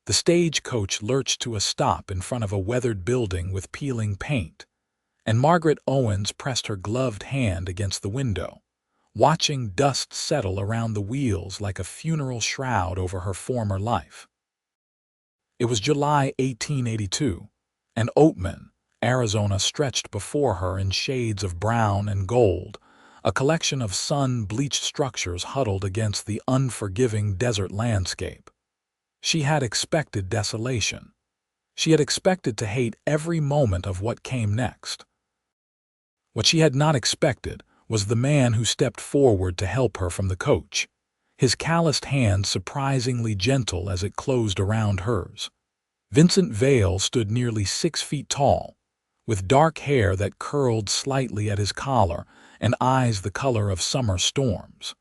The stagecoach lurched to a stop in front of a weathered building with peeling paint, and Margaret Owens pressed her gloved hand against the window, watching dust settle around the wheels like a funeral shroud over her former life. It was July 1882, and Oatman, Arizona stretched before her in shades of brown and gold, a collection of sun-bleached structures huddled against the unforgiving desert landscape. She had expected desolation. She had expected to hate every moment of what came next. What she had not expected was the man who stepped forward to help her from the coach, his calloused hand surprisingly gentle as it closed around hers. Vincent Vale stood nearly 6 feet tall, with dark hair that curled slightly at his collar and eyes the color of summer storms.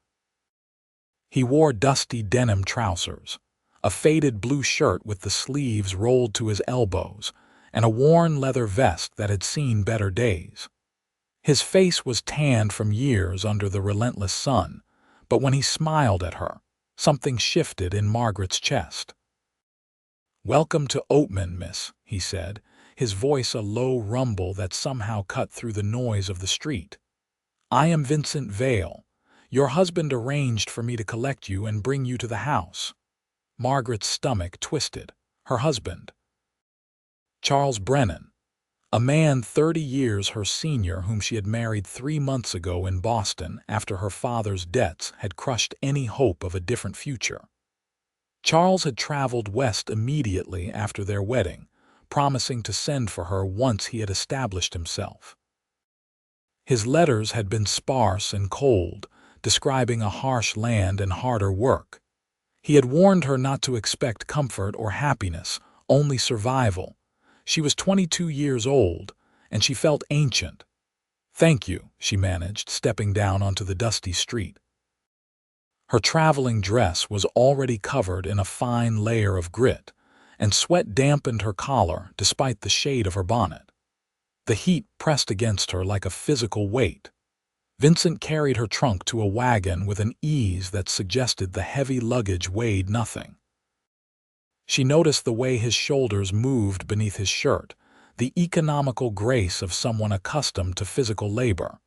He wore dusty denim trousers, a faded blue shirt with the sleeves rolled to his elbows, and a worn leather vest that had seen better days. His face was tanned from years under the relentless sun, but when he smiled at her, something shifted in Margaret's chest. "Welcome to Oatman, miss," he said, his voice a low rumble that somehow cut through the noise of the street. "I am Vincent Vale. Your husband arranged for me to collect you and bring you to the house." Margaret's stomach twisted. Her husband. Charles Brennan, a man 30 years her senior whom she had married 3 months ago in Boston after her father's debts had crushed any hope of a different future. Charles had traveled west immediately after their wedding, promising to send for her once he had established himself. His letters had been sparse and cold, describing a harsh land and harder work. He had warned her not to expect comfort or happiness, only survival. She was 22 years old, and she felt ancient. "Thank you," she managed, stepping down onto the dusty street. Her traveling dress was already covered in a fine layer of grit, and sweat dampened her collar despite the shade of her bonnet. The heat pressed against her like a physical weight. Vincent carried her trunk to a wagon with an ease that suggested the heavy luggage weighed nothing. She noticed the way his shoulders moved beneath his shirt, the economical grace of someone accustomed to physical labor.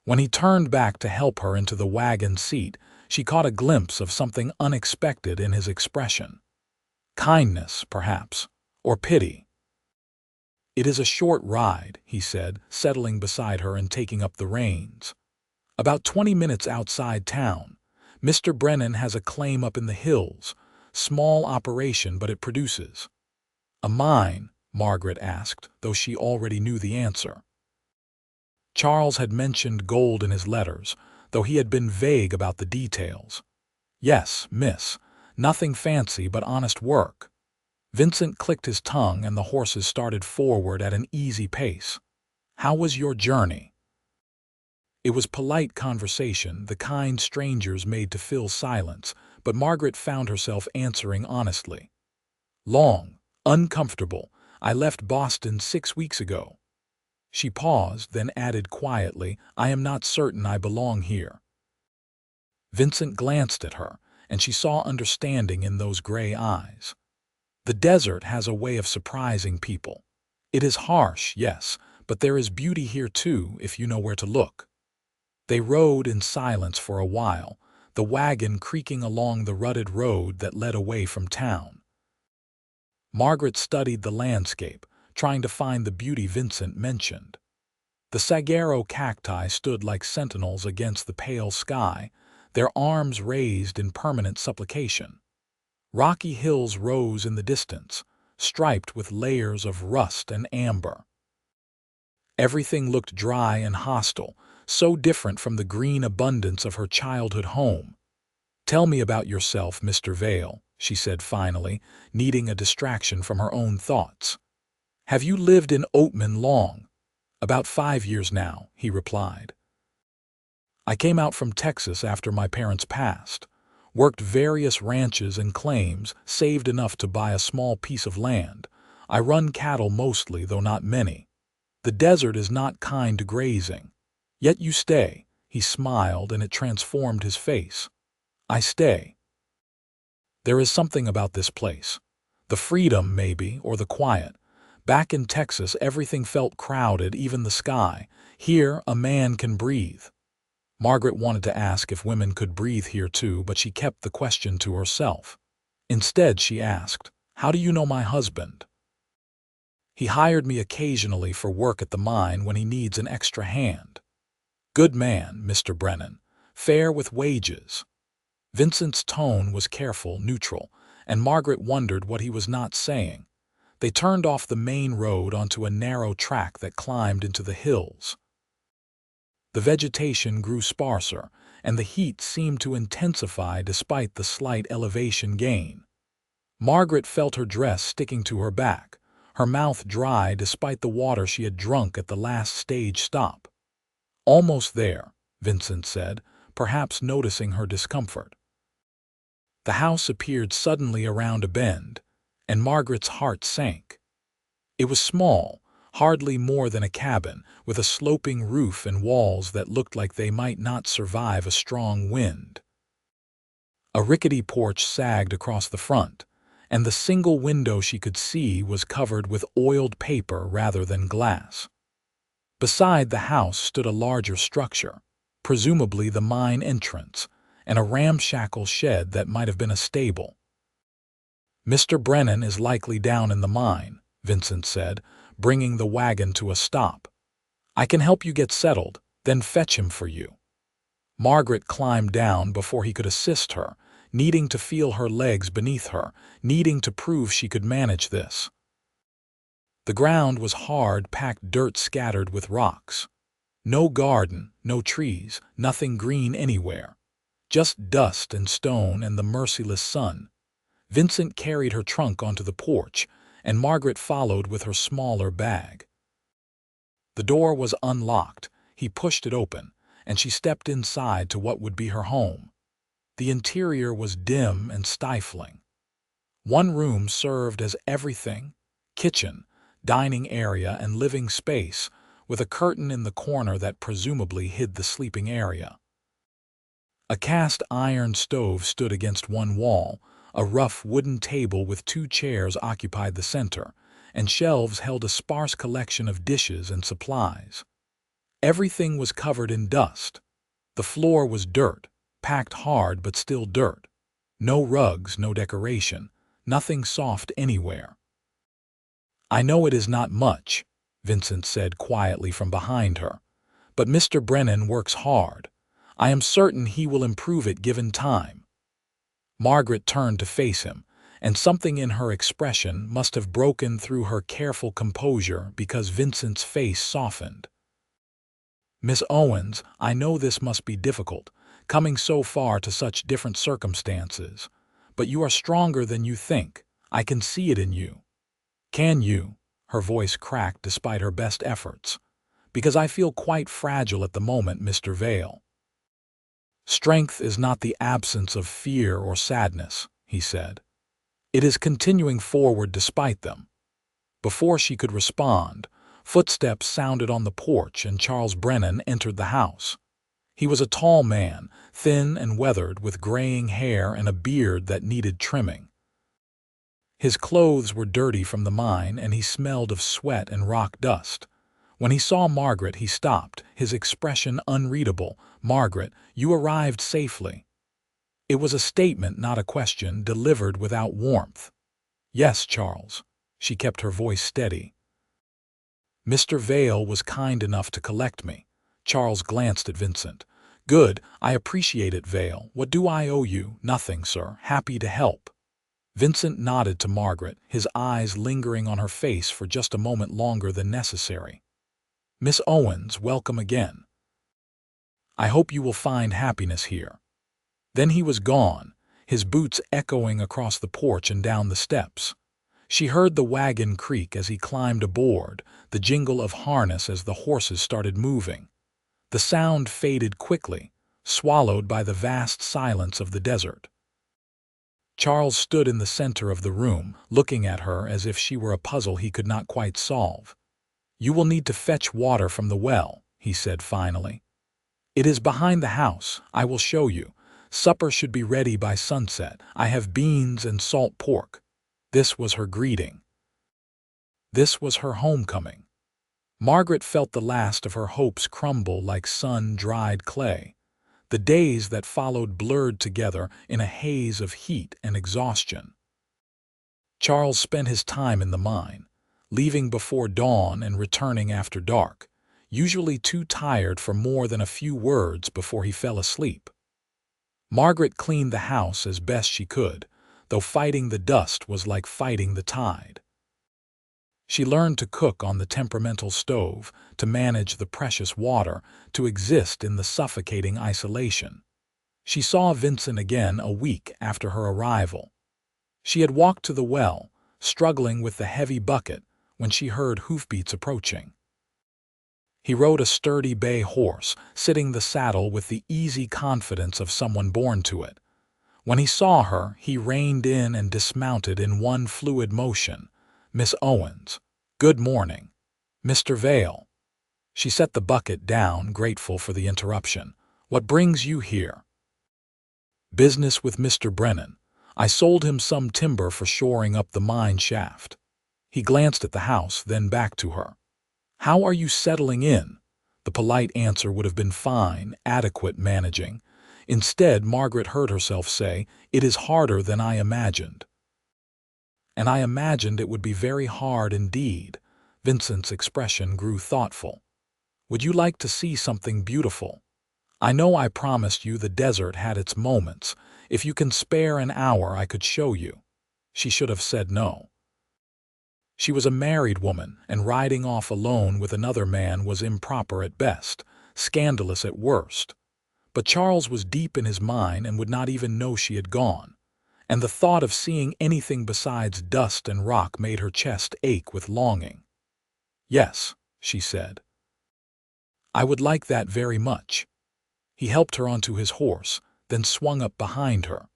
When he turned back to help her into the wagon seat, she caught a glimpse of something unexpected in his expression. Kindness, perhaps, or pity. "It is a short ride," he said, settling beside her and taking up the reins. "About 20 minutes outside town. Mr. Brennan has a claim up in the hills. Small operation, but it produces." "A mine?" Margaret asked, though she already knew the answer. Charles had mentioned gold in his letters, though he had been vague about the details. "Yes, miss. Nothing fancy, but honest work." Vincent clicked his tongue and the horses started forward at an easy pace. "How was your journey?" It was polite conversation, the kind strangers made to fill silence, but Margaret found herself answering honestly. "Long, uncomfortable. I left Boston 6 weeks ago." She paused, then added quietly, "I am not certain I belong here." Vincent glanced at her, and she saw understanding in those gray eyes. The desert has a way of surprising people. It is harsh, yes, but there is beauty here too, if you know where to look. They rode in silence for a while, the wagon creaking along the rutted road that led away from town. Margaret studied the landscape, trying to find the beauty Vincent mentioned. The saguaro cacti stood like sentinels against the pale sky, their arms raised in permanent supplication. Rocky hills rose in the distance, striped with layers of rust and amber. Everything looked dry and hostile, so different from the green abundance of her childhood home. "Tell me about yourself, Mr. Vale," she said finally, needing a distraction from her own thoughts. "Have you lived in Oatman long?" "About 5 years now," he replied. "I came out from Texas after my parents passed. Worked various ranches and claims, saved enough to buy a small piece of land. I run cattle mostly, though not many. The desert is not kind to grazing. Yet you stay." He smiled, and it transformed his face. "I stay. There is something about this place. The freedom, maybe, or the quiet. Back in Texas, everything felt crowded, even the sky. Here, a man can breathe. Margaret wanted to ask if women could breathe here too, but she kept the question to herself. Instead, she asked, "How do you know my husband?" "He hired me occasionally for work at the mine when he needs an extra hand." "Good man, Mr. Brennan. Fair with wages." Vincent's tone was careful, neutral, and Margaret wondered what he was not saying. They turned off the main road onto a narrow track that climbed into the hills. The vegetation grew sparser, and the heat seemed to intensify despite the slight elevation gain. Margaret felt her dress sticking to her back, her mouth dry despite the water she had drunk at the last stage stop. "Almost there," Vincent said, perhaps noticing her discomfort. The house appeared suddenly around a bend, and Margaret's heart sank. It was small, hardly more than a cabin, with a sloping roof and walls that looked like they might not survive a strong wind. A rickety porch sagged across the front, and the single window she could see was covered with oiled paper rather than glass. Beside the house stood a larger structure, presumably the mine entrance, and a ramshackle shed that might have been a stable. "Mr. Brennan is likely down in the mine," Vincent said, bringing the wagon to a stop. "I can help you get settled, then fetch him for you." Margaret climbed down before he could assist her, needing to feel her legs beneath her, needing to prove she could manage this. The ground was hard, packed dirt scattered with rocks. No garden, no trees, nothing green anywhere. Just dust and stone and the merciless sun. Vincent carried her trunk onto the porch, and Margaret followed with her smaller bag. The door was unlocked. He pushed it open, and she stepped inside to what would be her home. The interior was dim and stifling. One room served as everything: kitchen, dining area, and living space, with a curtain in the corner that presumably hid the sleeping area. A cast iron stove stood against one wall, a rough wooden table with 2 chairs occupied the center, and shelves held a sparse collection of dishes and supplies. Everything was covered in dust. The floor was dirt, packed hard but still dirt. No rugs, no decoration, nothing soft anywhere. "I know it is not much," Vincent said quietly from behind her, "but Mr. Brennan works hard. I am certain he will improve it given time." Margaret turned to face him, and something in her expression must have broken through her careful composure because Vincent's face softened. "Miss Owens, I know this must be difficult, coming so far to such different circumstances, but you are stronger than you think. I can see it in you." "Can you?" Her voice cracked despite her best efforts. "Because I feel quite fragile at the moment, Mr. Vale." "Strength is not the absence of fear or sadness," he said. "It is continuing forward despite them." Before she could respond, footsteps sounded on the porch and Charles Brennan entered the house. He was a tall man, thin and weathered, with graying hair and a beard that needed trimming. His clothes were dirty from the mine, and he smelled of sweat and rock dust. When he saw Margaret, he stopped, his expression unreadable. "Margaret, you arrived safely." It was a statement, not a question, delivered without warmth. "Yes, Charles." She kept her voice steady. "Mr. Vale was kind enough to collect me." Charles glanced at Vincent. "Good, I appreciate it, Vale. What do I owe you?" "Nothing, sir. Happy to help." Vincent nodded to Margaret, his eyes lingering on her face for just a moment longer than necessary. "Miss Owens, welcome again. I hope you will find happiness here." Then he was gone, his boots echoing across the porch and down the steps. She heard the wagon creak as he climbed aboard, the jingle of harness as the horses started moving. The sound faded quickly, swallowed by the vast silence of the desert. Charles stood in the center of the room, looking at her as if she were a puzzle he could not quite solve. "You will need to fetch water from the well," he said finally. "It is behind the house. I will show you. Supper should be ready by sunset. I have beans and salt pork." This was her greeting. This was her homecoming. Margaret felt the last of her hopes crumble like sun-dried clay. The days that followed blurred together in a haze of heat and exhaustion. Charles spent his time in the mine, leaving before dawn and returning after dark, usually too tired for more than a few words before he fell asleep. Margaret cleaned the house as best she could, though fighting the dust was like fighting the tide. She learned to cook on the temperamental stove, to manage the precious water, to exist in the suffocating isolation. She saw Vincent again a week after her arrival. She had walked to the well, struggling with the heavy bucket, when she heard hoofbeats approaching. He rode a sturdy bay horse, sitting the saddle with the easy confidence of someone born to it. When he saw her, he reined in and dismounted in one fluid motion. "Miss Owens." "Good morning, Mr. Vale." She set the bucket down, grateful for the interruption. "What brings you here?" "Business with Mr. Brennan. I sold him some timber for shoring up the mine shaft." He glanced at the house, then back to her. "How are you settling in?" The polite answer would have been fine, adequate managing. Instead, Margaret heard herself say, "It is harder than I imagined." "And I imagined it would be very hard indeed." Vincent's expression grew thoughtful. "Would you like to see something beautiful? I know I promised you the desert had its moments. If you can spare an hour, I could show you." She should have said no. She was a married woman, and riding off alone with another man was improper at best, scandalous at worst. But Charles was deep in his mine and would not even know she had gone. And the thought of seeing anything besides dust and rock made her chest ache with longing. "Yes," she said. "I would like that very much." He helped her onto his horse, then swung up behind her.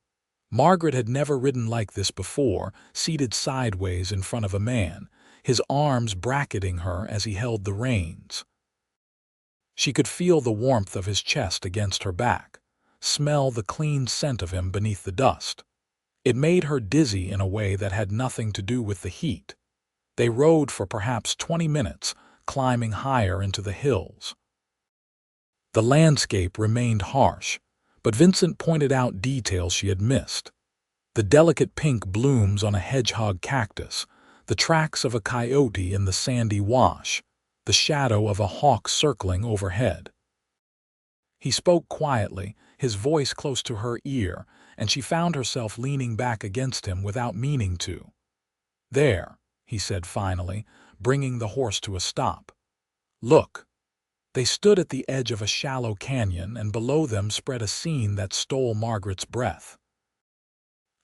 Margaret had never ridden like this before, seated sideways in front of a man, his arms bracketing her as he held the reins. She could feel the warmth of his chest against her back, smell the clean scent of him beneath the dust. It made her dizzy in a way that had nothing to do with the heat. They rode for perhaps 20 minutes, climbing higher into the hills. The landscape remained harsh, but Vincent pointed out details she had missed. The delicate pink blooms on a hedgehog cactus, the tracks of a coyote in the sandy wash, the shadow of a hawk circling overhead. He spoke quietly, his voice close to her ear, and she found herself leaning back against him without meaning to. "There," he said finally, bringing the horse to a stop. "Look." They stood at the edge of a shallow canyon, and below them spread a scene that stole Margaret's breath.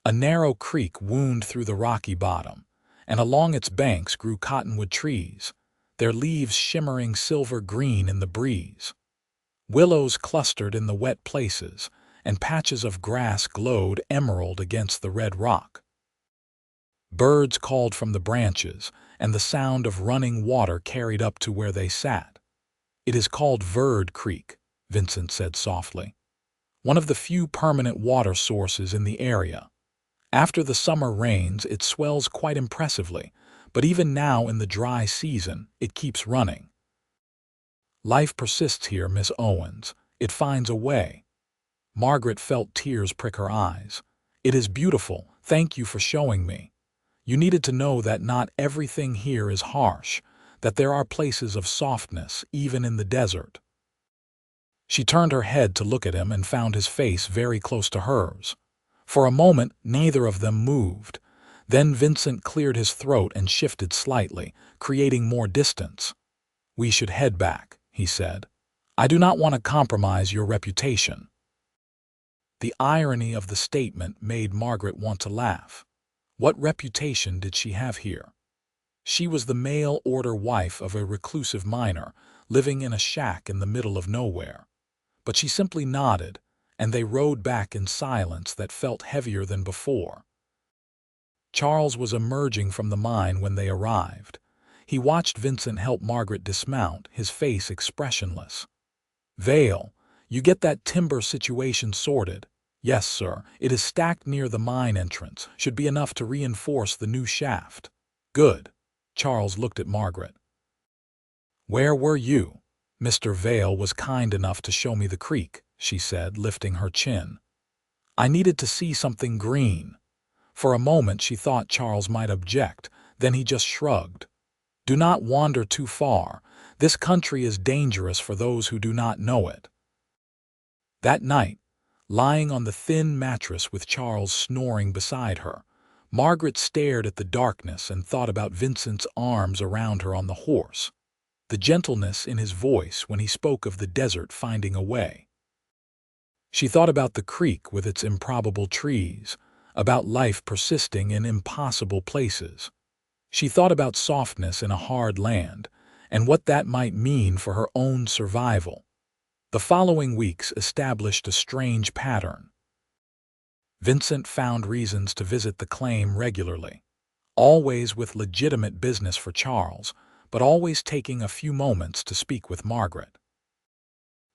A narrow creek wound through the rocky bottom, and along its banks grew cottonwood trees, their leaves shimmering silver-green in the breeze. Willows clustered in the wet places, and patches of grass glowed emerald against the red rock. Birds called from the branches, and the sound of running water carried up to where they sat. "It is called Verd Creek," Vincent said softly. "One of the few permanent water sources in the area. After the summer rains, it swells quite impressively, but even now in the dry season, it keeps running. Life persists here, Miss Owens. It finds a way." Margaret felt tears prick her eyes. "It is beautiful. Thank you for showing me. You needed to know that not everything here is harsh, that there are places of softness, even in the desert." She turned her head to look at him and found his face very close to hers. For a moment, neither of them moved. Then Vincent cleared his throat and shifted slightly, creating more distance. "We should head back," he said. "I do not want to compromise your reputation." The irony of the statement made Margaret want to laugh. What reputation did she have here? She was the mail-order wife of a reclusive miner, living in a shack in the middle of nowhere. But she simply nodded, and they rode back in silence that felt heavier than before. Charles was emerging from the mine when they arrived. He watched Vincent help Margaret dismount, his face expressionless. "Vale, you get that timber situation sorted, Yes, sir. It is stacked near the mine entrance. Should be enough to reinforce the new shaft. Good. Charles looked at Margaret. Where were you? Mr. Vale was kind enough to show me the creek, she said, lifting her chin. I needed to see something green. For a moment she thought Charles might object, then he just shrugged. Do not wander too far. This country is dangerous for those who do not know it. That night, lying on the thin mattress with Charles snoring beside her, Margaret stared at the darkness and thought about Vincent's arms around her on the horse, the gentleness in his voice when he spoke of the desert finding a way. She thought about the creek with its improbable trees, about life persisting in impossible places. She thought about softness in a hard land, and what that might mean for her own survival. The following weeks established a strange pattern. Vincent found reasons to visit the claim regularly, always with legitimate business for Charles, but always taking a few moments to speak with Margaret.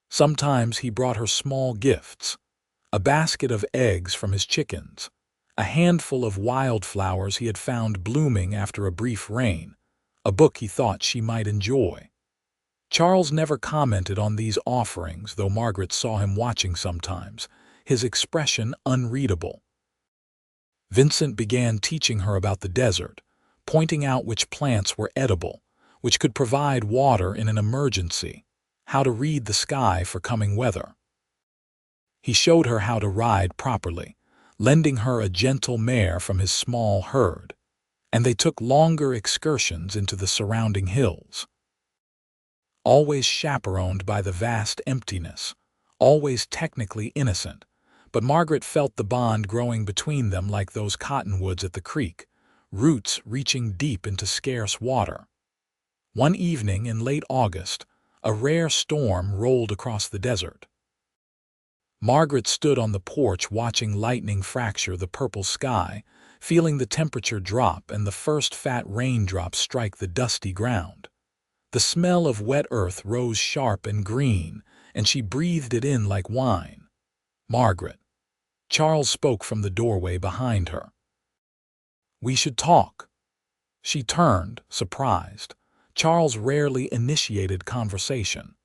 Sometimes he brought her small gifts, a basket of eggs from his chickens, a handful of wildflowers he had found blooming after a brief rain, a book he thought she might enjoy. Charles never commented on these offerings, though Margaret saw him watching sometimes, his expression unreadable. Vincent began teaching her about the desert, pointing out which plants were edible, which could provide water in an emergency, how to read the sky for coming weather. He showed her how to ride properly, lending her a gentle mare from his small herd, and they took longer excursions into the surrounding hills. Always chaperoned by the vast emptiness, always technically innocent, but Margaret felt the bond growing between them like those cottonwoods at the creek, roots reaching deep into scarce water. One evening in late August, a rare storm rolled across the desert. Margaret stood on the porch watching lightning fracture the purple sky, feeling the temperature drop and the first fat raindrops strike the dusty ground. The smell of wet earth rose sharp and green, and she breathed it in like wine. Margaret. Charles spoke from the doorway behind her. We should talk. She turned, surprised. Charles rarely initiated conversation.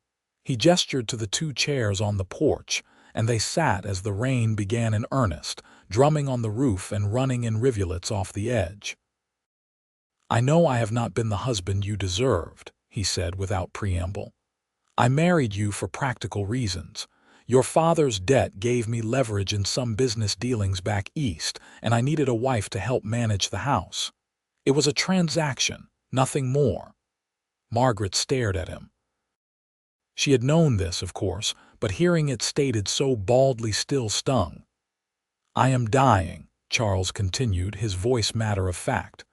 He gestured to the two chairs on the porch, and they sat as the rain began in earnest, drumming on the roof and running in rivulets off the edge. I know I have not been the husband you deserved, he said without preamble. I married you for practical reasons. Your father's debt gave me leverage in some business dealings back east, and I needed a wife to help manage the house. It was a transaction, nothing more. Margaret stared at him. She had known this, of course, but hearing it stated so baldly still stung. I am dying, Charles continued, his voice matter of fact.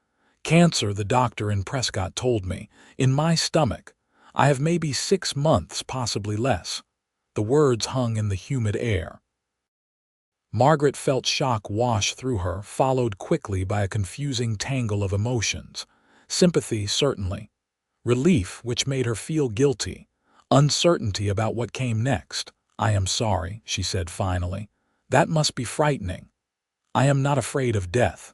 Cancer, the doctor in Prescott told me, in my stomach. I have maybe 6 months, possibly less. The words hung in the humid air. Margaret felt shock wash through her, followed quickly by a confusing tangle of emotions. Sympathy, certainly. Relief, which made her feel guilty. Uncertainty about what came next. I am sorry, she said finally. That must be frightening. I am not afraid of death.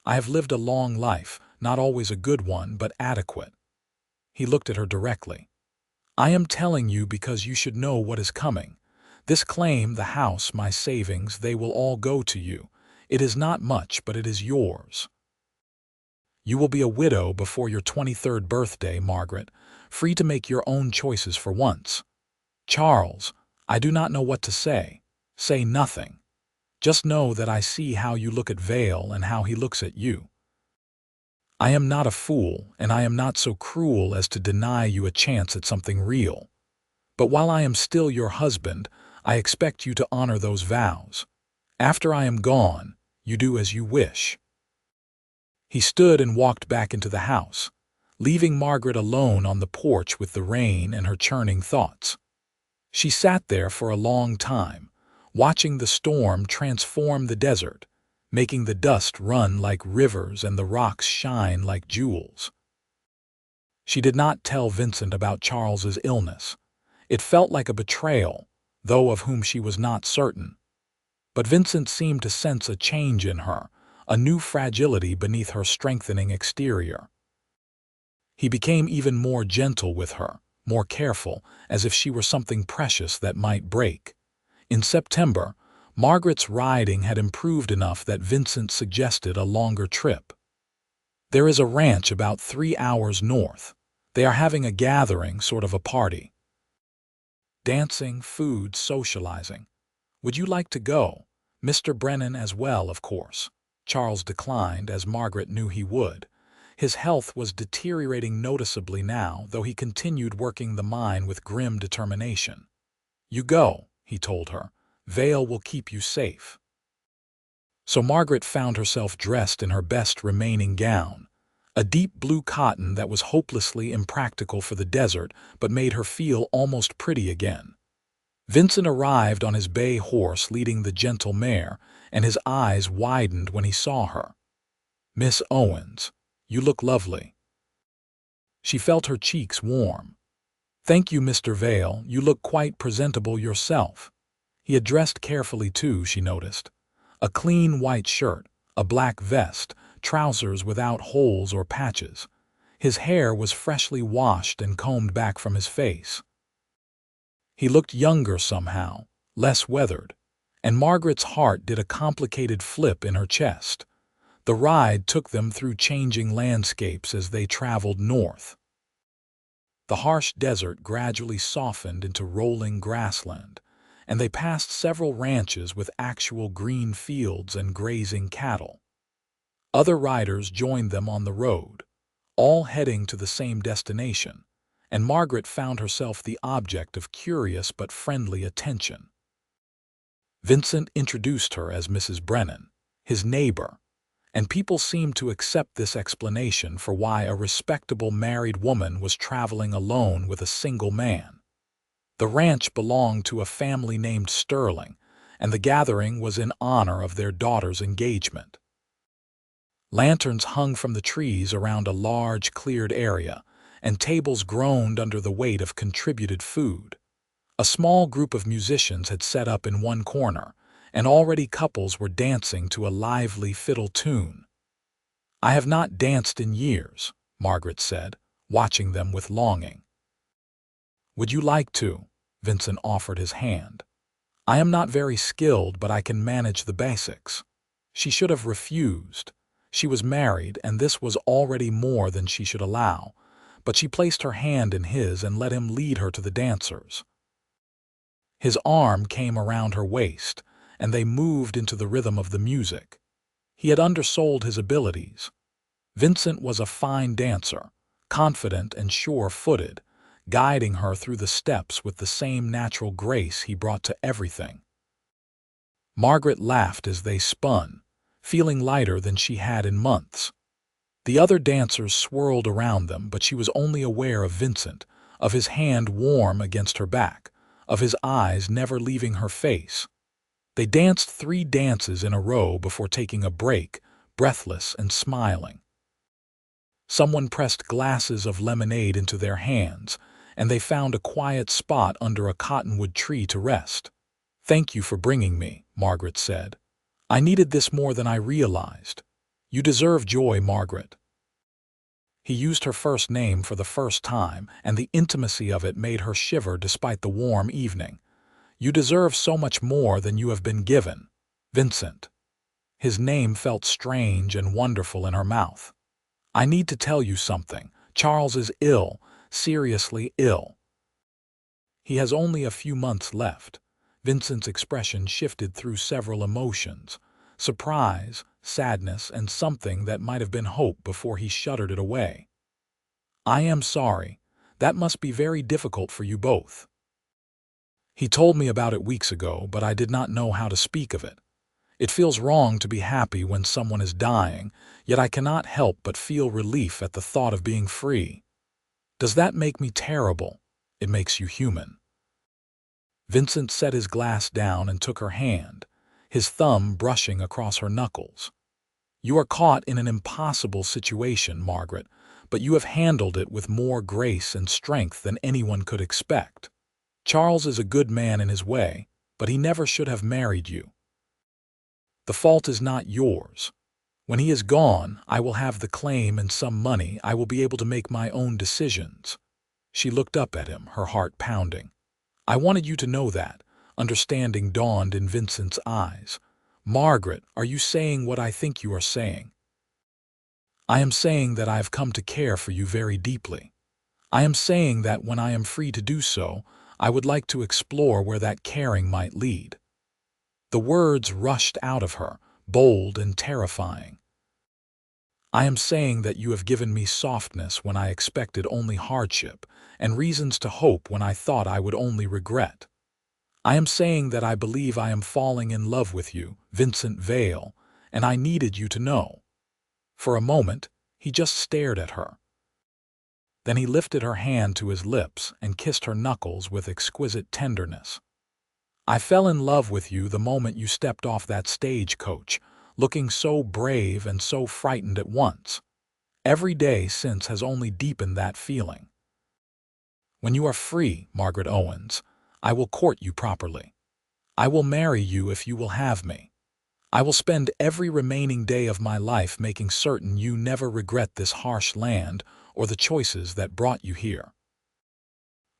I have lived a long life, not always a good one, but adequate. He looked at her directly. I am telling you because you should know what is coming. This claim, the house, my savings, they will all go to you. It is not much, but it is yours. You will be a widow before your 23rd birthday, Margaret, free to make your own choices for once. Charles, I do not know what to say. Say nothing. Just know that I see how you look at Vale and how he looks at you. I am not a fool, and I am not so cruel as to deny you a chance at something real. But while I am still your husband, I expect you to honor those vows. After I am gone, you do as you wish. He stood and walked back into the house, leaving Margaret alone on the porch with the rain and her churning thoughts. She sat there for a long time, watching the storm transform the desert, making the dust run like rivers and the rocks shine like jewels. She did not tell Vincent about Charles's illness. It felt like a betrayal, though of whom she was not certain. but Vincent seemed to sense a change in her, a new fragility beneath her strengthening exterior. He became even more gentle with her, more careful, as if she were something precious that might break. In September, Margaret's riding had improved enough that Vincent suggested a longer trip. There is a ranch about 3 hours north. They are having a gathering, sort of a party. Dancing, food, socializing. Would you like to go? Mr. Brennan as well, of course. Charles declined, as Margaret knew he would. His health was deteriorating noticeably now, though he continued working the mine with grim determination. You go, he told her. Vale will keep you safe. So Margaret found herself dressed in her best remaining gown, a deep blue cotton that was hopelessly impractical for the desert but made her feel almost pretty again. Vincent arrived on his bay horse leading the gentle mare, and his eyes widened when he saw her. Miss Owens, you look lovely. She felt her cheeks warm. Thank you, Mr. Vale, you look quite presentable yourself. He had dressed carefully too, she noticed. A clean white shirt, a black vest, trousers without holes or patches. His hair was freshly washed and combed back from his face. He looked younger somehow, less weathered, and Margaret's heart did a complicated flip in her chest. The ride took them through changing landscapes as they traveled north. The harsh desert gradually softened into rolling grassland, and they passed several ranches with actual green fields and grazing cattle. Other riders joined them on the road, all heading to the same destination, and Margaret found herself the object of curious but friendly attention. Vincent introduced her as Mrs. Brennan, his neighbor, and people seemed to accept this explanation for why a respectable married woman was traveling alone with a single man. The ranch belonged to a family named Sterling, and the gathering was in honor of their daughter's engagement. Lanterns hung from the trees around a large cleared area, and tables groaned under the weight of contributed food. A small group of musicians had set up in one corner, and already couples were dancing to a lively fiddle tune. I have not danced in years, Margaret said, watching them with longing. Would you like to? Vincent offered his hand. I am not very skilled, but I can manage the basics. She should have refused. She was married, and this was already more than she should allow, but she placed her hand in his and let him lead her to the dancers. His arm came around her waist, and they moved into the rhythm of the music. He had undersold his abilities. Vincent was a fine dancer, confident and sure-footed, guiding her through the steps with the same natural grace he brought to everything. Margaret laughed as they spun, feeling lighter than she had in months. The other dancers swirled around them, but she was only aware of Vincent, of his hand warm against her back, of his eyes never leaving her face. They danced 3 dances in a row before taking a break, breathless and smiling. Someone pressed glasses of lemonade into their hands, and they found a quiet spot under a cottonwood tree to rest. Thank you for bringing me, Margaret said. I needed this more than I realized. You deserve joy, Margaret. He used her first name for the first time, and the intimacy of it made her shiver despite the warm evening. You deserve so much more than you have been given, Vincent. His name felt strange and wonderful in her mouth. I need to tell you something. Charles is ill, seriously ill. He has only a few months left. Vincent's expression shifted through several emotions, surprise, sadness, and something that might have been hope before he shuddered it away. I am sorry. That must be very difficult for you both. He told me about it weeks ago, but I did not know how to speak of it. It feels wrong to be happy when someone is dying, yet I cannot help but feel relief at the thought of being free. Does that make me terrible? It makes you human. Vincent set his glass down and took her hand, his thumb brushing across her knuckles. You are caught in an impossible situation, Margaret, but you have handled it with more grace and strength than anyone could expect. Charles is a good man in his way, but he never should have married you. The fault is not yours. When he is gone, I will have the claim and some money. I will be able to make my own decisions." She looked up at him, her heart pounding. "I wanted you to know that." Understanding dawned in Vincent's eyes. "Margaret, are you saying what I think you are saying?" "I am saying that I have come to care for you very deeply. I am saying that when I am free to do so, I would like to explore where that caring might lead." The words rushed out of her, bold and terrifying. "I am saying that you have given me softness when I expected only hardship, and reasons to hope when I thought I would only regret. I am saying that I believe I am falling in love with you, Vincent Vale, and I needed you to know." For a moment, he just stared at her. Then he lifted her hand to his lips and kissed her knuckles with exquisite tenderness. "I fell in love with you the moment you stepped off that stagecoach, looking so brave and so frightened at once. Every day since has only deepened that feeling. When you are free, Margaret Owens, I will court you properly. I will marry you if you will have me. I will spend every remaining day of my life making certain you never regret this harsh land or the choices that brought you here."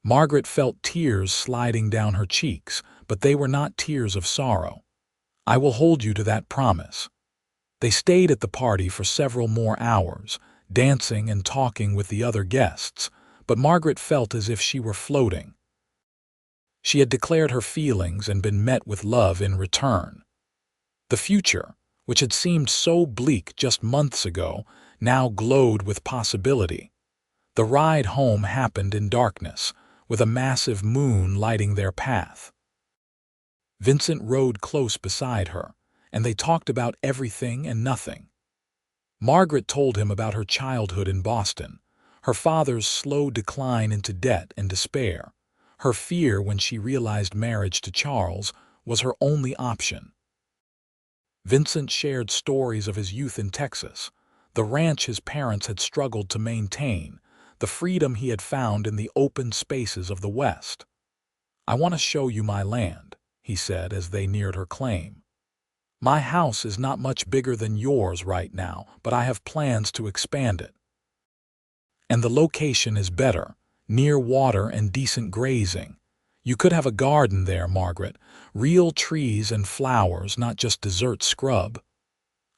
Margaret felt tears sliding down her cheeks, but they were not tears of sorrow. "I will hold you to that promise." They stayed at the party for several more hours, dancing and talking with the other guests, but Margaret felt as if she were floating. She had declared her feelings and been met with love in return. The future, which had seemed so bleak just months ago, now glowed with possibility. The ride home happened in darkness, with a massive moon lighting their path. Vincent rode close beside her, and they talked about everything and nothing. Margaret told him about her childhood in Boston, her father's slow decline into debt and despair. Her fear when she realized marriage to Charles was her only option. Vincent shared stories of his youth in Texas, the ranch his parents had struggled to maintain, the freedom he had found in the open spaces of the West. "I want to show you my land," he said as they neared her claim. "My house is not much bigger than yours right now, but I have plans to expand it. And the location is better, near water and decent grazing. You could have a garden there, Margaret, real trees and flowers, not just desert scrub."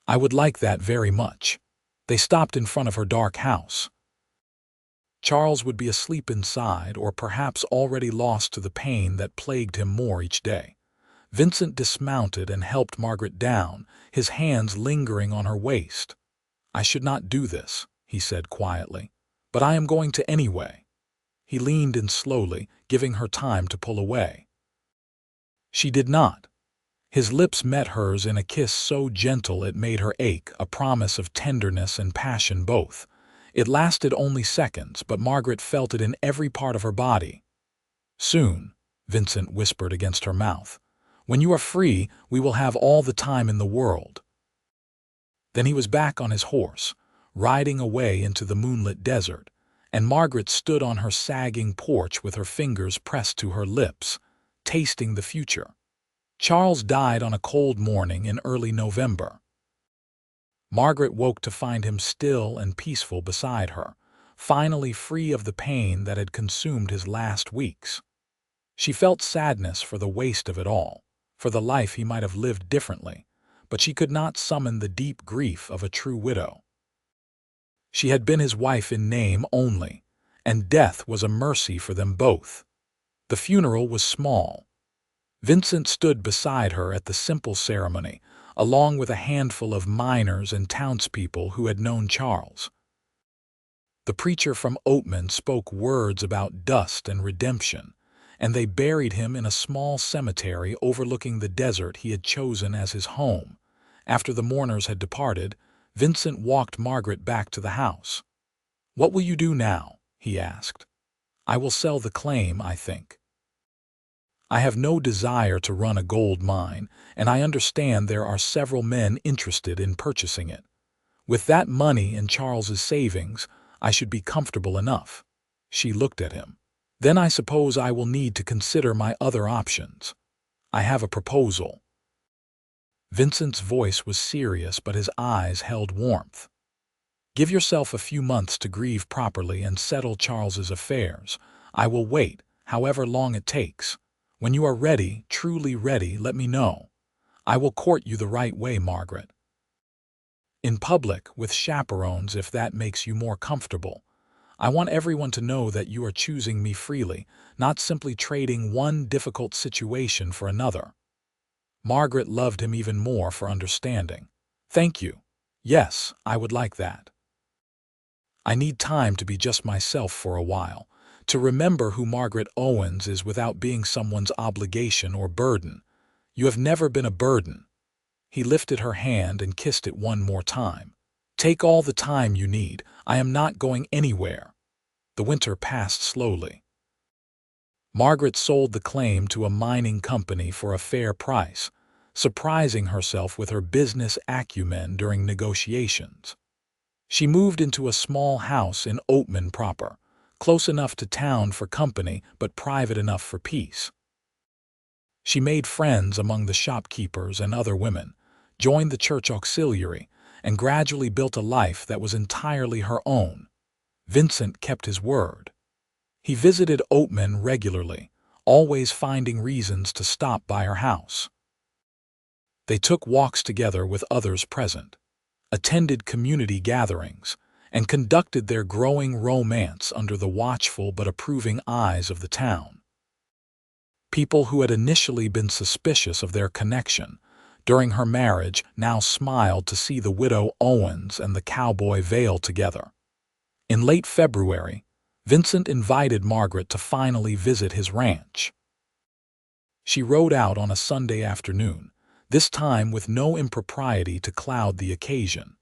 "I would like that very much." They stopped in front of her dark house. Charles would be asleep inside, or perhaps already lost to the pain that plagued him more each day. Vincent dismounted and helped Margaret down, his hands lingering on her waist. "I should not do this," he said quietly, "but I am going to anyway." He leaned in slowly, giving her time to pull away. She did not. His lips met hers in a kiss so gentle it made her ache, a promise of tenderness and passion both. It lasted only seconds, but Margaret felt it in every part of her body. "Soon," Vincent whispered against her mouth. "When you are free, we will have all the time in the world." Then he was back on his horse, riding away into the moonlit desert, and Margaret stood on her sagging porch with her fingers pressed to her lips, tasting the future. Charles died on a cold morning in early November. Margaret woke to find him still and peaceful beside her, finally free of the pain that had consumed his last weeks. She felt sadness for the waste of it all, for the life he might have lived differently, but she could not summon the deep grief of a true widow. She had been his wife in name only, and death was a mercy for them both. The funeral was small. Vincent stood beside her at the simple ceremony, along with a handful of miners and townspeople who had known Charles. The preacher from Oatman spoke words about dust and redemption, and they buried him in a small cemetery overlooking the desert he had chosen as his home. After the mourners had departed, Vincent walked Margaret back to the house. "What will you do now?" he asked. "I will sell the claim, I think. I have no desire to run a gold mine, and I understand there are several men interested in purchasing it. With that money and Charles's savings, I should be comfortable enough." She looked at him. "Then I suppose I will need to consider my other options. I have a proposal." Vincent's voice was serious, but his eyes held warmth. "Give yourself a few months to grieve properly and settle Charles's affairs. I will wait, however long it takes. When you are ready, truly ready, let me know. I will court you the right way, Margaret. In public, with chaperones if that makes you more comfortable. I want everyone to know that you are choosing me freely, not simply trading one difficult situation for another." Margaret loved him even more for understanding. "Thank you. Yes, I would like that. I need time to be just myself for a while, to remember who Margaret Owens is without being someone's obligation or burden. You have never been a burden." He lifted her hand and kissed it one more time. "Take all the time you need. I am not going anywhere." The winter passed slowly. Margaret sold the claim to a mining company for a fair price, surprising herself with her business acumen during negotiations. She moved into a small house in Oatman proper, close enough to town for company but private enough for peace. She made friends among the shopkeepers and other women, joined the church auxiliary, and gradually built a life that was entirely her own. Vincent kept his word. He visited Oatman regularly, always finding reasons to stop by her house. They took walks together with others present, attended community gatherings, and conducted their growing romance under the watchful but approving eyes of the town. People who had initially been suspicious of their connection during her marriage now smiled to see the widow Owens and the Cowboy Vale together. In late February, Vincent invited Margaret to finally visit his ranch. She rode out on a Sunday afternoon, this time with no impropriety to cloud the occasion.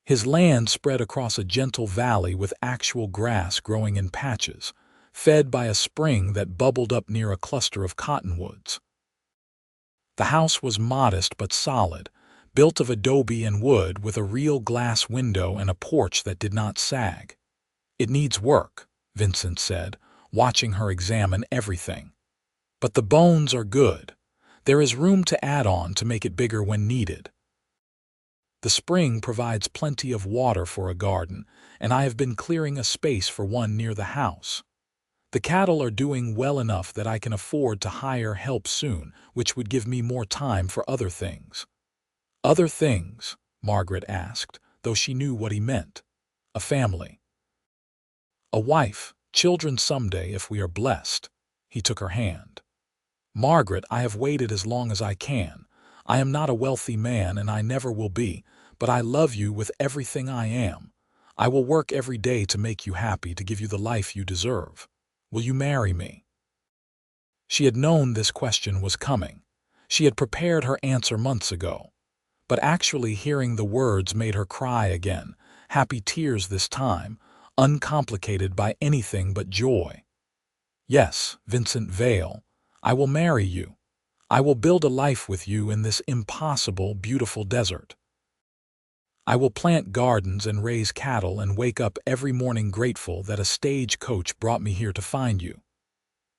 His land spread across a gentle valley with actual grass growing in patches, fed by a spring that bubbled up near a cluster of cottonwoods. The house was modest but solid, built of adobe and wood with a real glass window and a porch that did not sag. "It needs work," Vincent said, watching her examine everything. "But the bones are good. There is room to add on to make it bigger when needed. The spring provides plenty of water for a garden, and I have been clearing a space for one near the house. The cattle are doing well enough that I can afford to hire help soon, which would give me more time for other things." "Other things?" Margaret asked, though she knew what he meant. "A family." "A wife, children someday if we are blessed." He took her hand. "Margaret, I have waited as long as I can. I am not a wealthy man and I never will be, but I love you with everything I am. I will work every day to make you happy, to give you the life you deserve. Will you marry me?" She had known this question was coming. She had prepared her answer months ago. But actually hearing the words made her cry again, happy tears this time, uncomplicated by anything but joy. "Yes, Vincent Vale, I will marry you. I will build a life with you in this impossible, beautiful desert. I will plant gardens and raise cattle and wake up every morning grateful that a stagecoach brought me here to find you."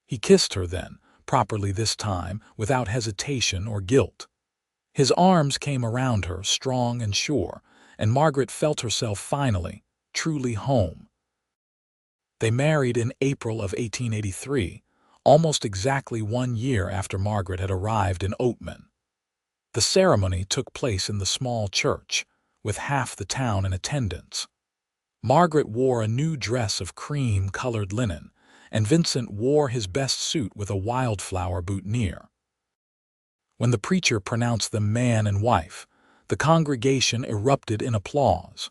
He kissed her then, properly this time, without hesitation or guilt. His arms came around her, strong and sure, and Margaret felt herself finally, truly home. They married in April of 1883, almost exactly 1 year after Margaret had arrived in Oatman. The ceremony took place in the small church, with half the town in attendance. Margaret wore a new dress of cream-colored linen, and Vincent wore his best suit with a wildflower boutonniere. When the preacher pronounced them man and wife, the congregation erupted in applause.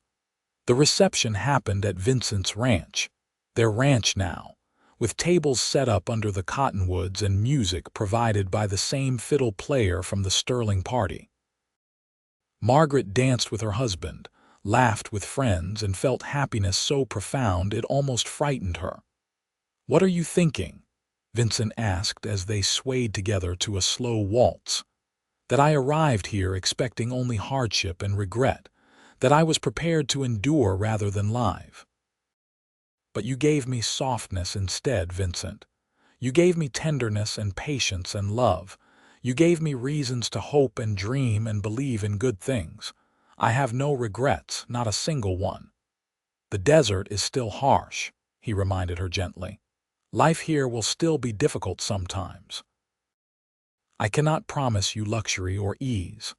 The reception happened at Vincent's ranch, their ranch now, with tables set up under the cottonwoods and music provided by the same fiddle player from the Sterling party. Margaret danced with her husband, laughed with friends, and felt happiness so profound it almost frightened her. "What are you thinking?" Vincent asked as they swayed together to a slow waltz. "That I arrived here expecting only hardship and regret, that I was prepared to endure rather than live. But you gave me softness instead, Vincent. You gave me tenderness and patience and love. You gave me reasons to hope and dream and believe in good things. I have no regrets, not a single one. The desert is still harsh, he reminded her gently. Life here will still be difficult sometimes. I cannot promise you luxury or ease.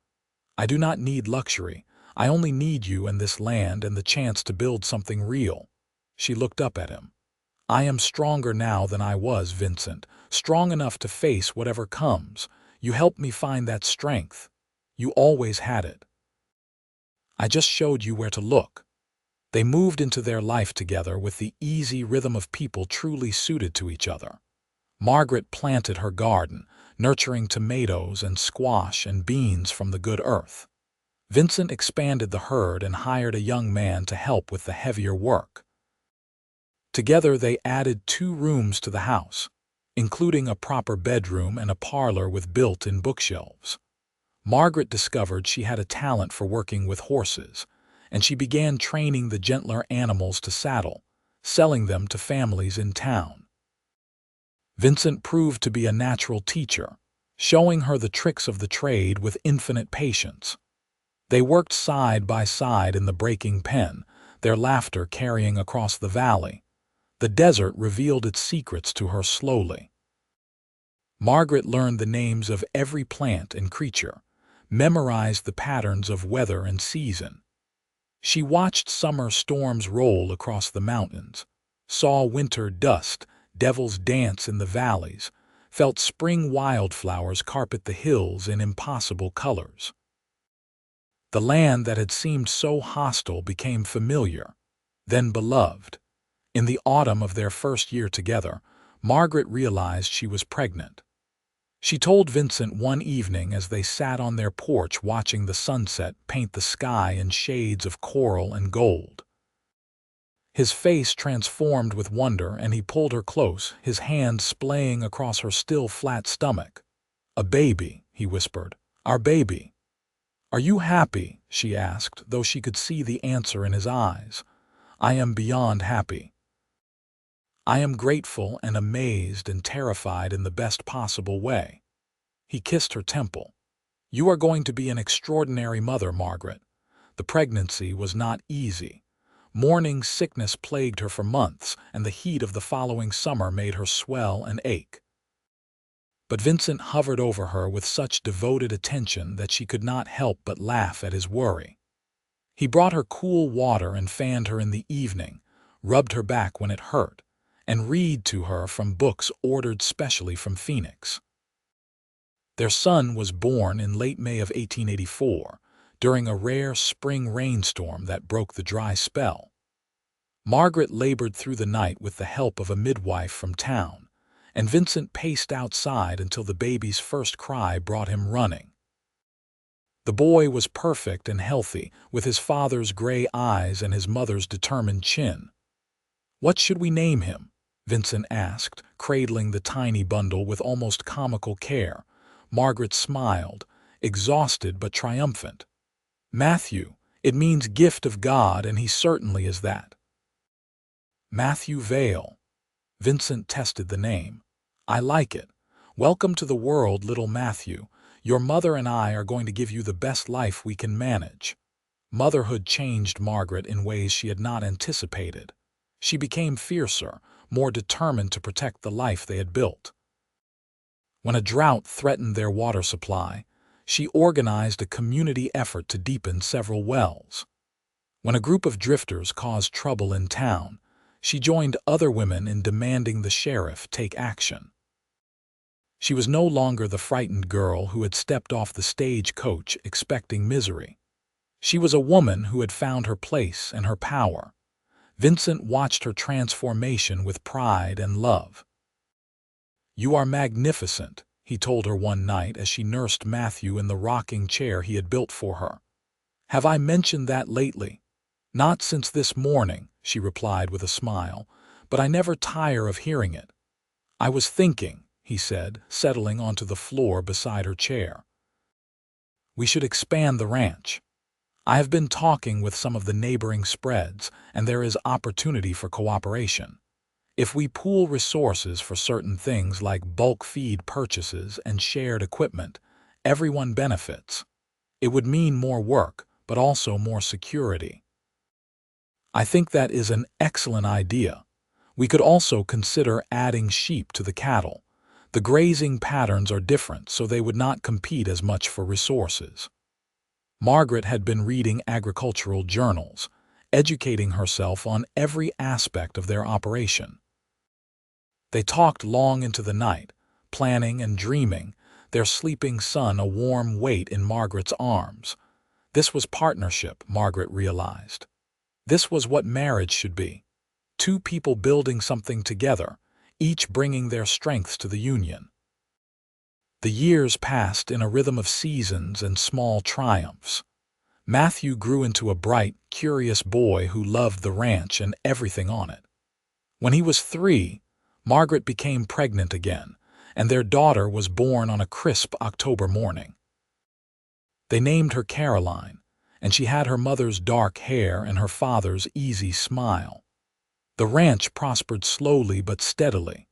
I do not need luxury. I only need you and this land and the chance to build something real. She looked up at him. I am stronger now than I was, Vincent, strong enough to face whatever comes. You helped me find that strength. You always had it. I just showed you where to look. They moved into their life together with the easy rhythm of people truly suited to each other. Margaret planted her garden, nurturing tomatoes and squash and beans from the good earth. Vincent expanded the herd and hired a young man to help with the heavier work. Together they added 2 rooms to the house, including a proper bedroom and a parlor with built-in bookshelves. Margaret discovered she had a talent for working with horses, and she began training the gentler animals to saddle, selling them to families in town. Vincent proved to be a natural teacher, showing her the tricks of the trade with infinite patience. They worked side by side in the breaking pen, their laughter carrying across the valley. The desert revealed its secrets to her slowly. Margaret learned the names of every plant and creature, memorized the patterns of weather and season. She watched summer storms roll across the mountains, saw winter dust, devils dance in the valleys, felt spring wildflowers carpet the hills in impossible colors. The land that had seemed so hostile became familiar, then beloved. In the autumn of their first year together, Margaret realized she was pregnant. She told Vincent one evening as they sat on their porch watching the sunset paint the sky in shades of coral and gold. His face transformed with wonder, and he pulled her close, his hand splaying across her still flat stomach. "A baby," he whispered. "Our baby." "Are you happy?" she asked, though she could see the answer in his eyes. "I am beyond happy. I am grateful and amazed and terrified in the best possible way." He kissed her temple. "You are going to be an extraordinary mother, Margaret." The pregnancy was not easy. Morning sickness plagued her for months, and the heat of the following summer made her swell and ache. But Vincent hovered over her with such devoted attention that she could not help but laugh at his worry. He brought her cool water and fanned her in the evening, rubbed her back when it hurt, and read to her from books ordered specially from Phoenix. Their son was born in late May of 1884, during a rare spring rainstorm that broke the dry spell. Margaret labored through the night with the help of a midwife from town, and Vincent paced outside until the baby's first cry brought him running. The boy was perfect and healthy, with his father's gray eyes and his mother's determined chin. "What should we name him?" Vincent asked, cradling the tiny bundle with almost comical care. Margaret smiled, exhausted but triumphant. "Matthew. It means gift of God, and he certainly is that." "Matthew Vale." Vincent tested the name. "I like it. Welcome to the world, little Matthew. Your mother and I are going to give you the best life we can manage." Motherhood changed Margaret in ways she had not anticipated. She became fiercer, more determined to protect the life they had built. When a drought threatened their water supply, she organized a community effort to deepen several wells. When a group of drifters caused trouble in town, she joined other women in demanding the sheriff take action. She was no longer the frightened girl who had stepped off the stagecoach expecting misery. She was a woman who had found her place and her power. Vincent watched her transformation with pride and love. "You are magnificent," he told her one night as she nursed Matthew in the rocking chair he had built for her. "Have I mentioned that lately?" "Not since this morning," she replied with a smile, "but I never tire of hearing it." "I was thinking," he said, settling onto the floor beside her chair. "We should expand the ranch. I have been talking with some of the neighboring spreads, and there is opportunity for cooperation. If we pool resources for certain things like bulk feed purchases and shared equipment, everyone benefits. It would mean more work, but also more security. I think that is an excellent idea. We could also consider adding sheep to the cattle. The grazing patterns are different, so they would not compete as much for resources. Margaret had been reading agricultural journals, educating herself on every aspect of their operation. They talked long into the night, planning and dreaming, their sleeping son a warm weight in Margaret's arms. This was partnership, Margaret realized. This was what marriage should be. Two people building something together, each bringing their strengths to the union. The years passed in a rhythm of seasons and small triumphs. Matthew grew into a bright, curious boy who loved the ranch and everything on it. When he was 3, Margaret became pregnant again, and their daughter was born on a crisp October morning. They named her Caroline, and she had her mother's dark hair and her father's easy smile. The ranch prospered slowly but steadily.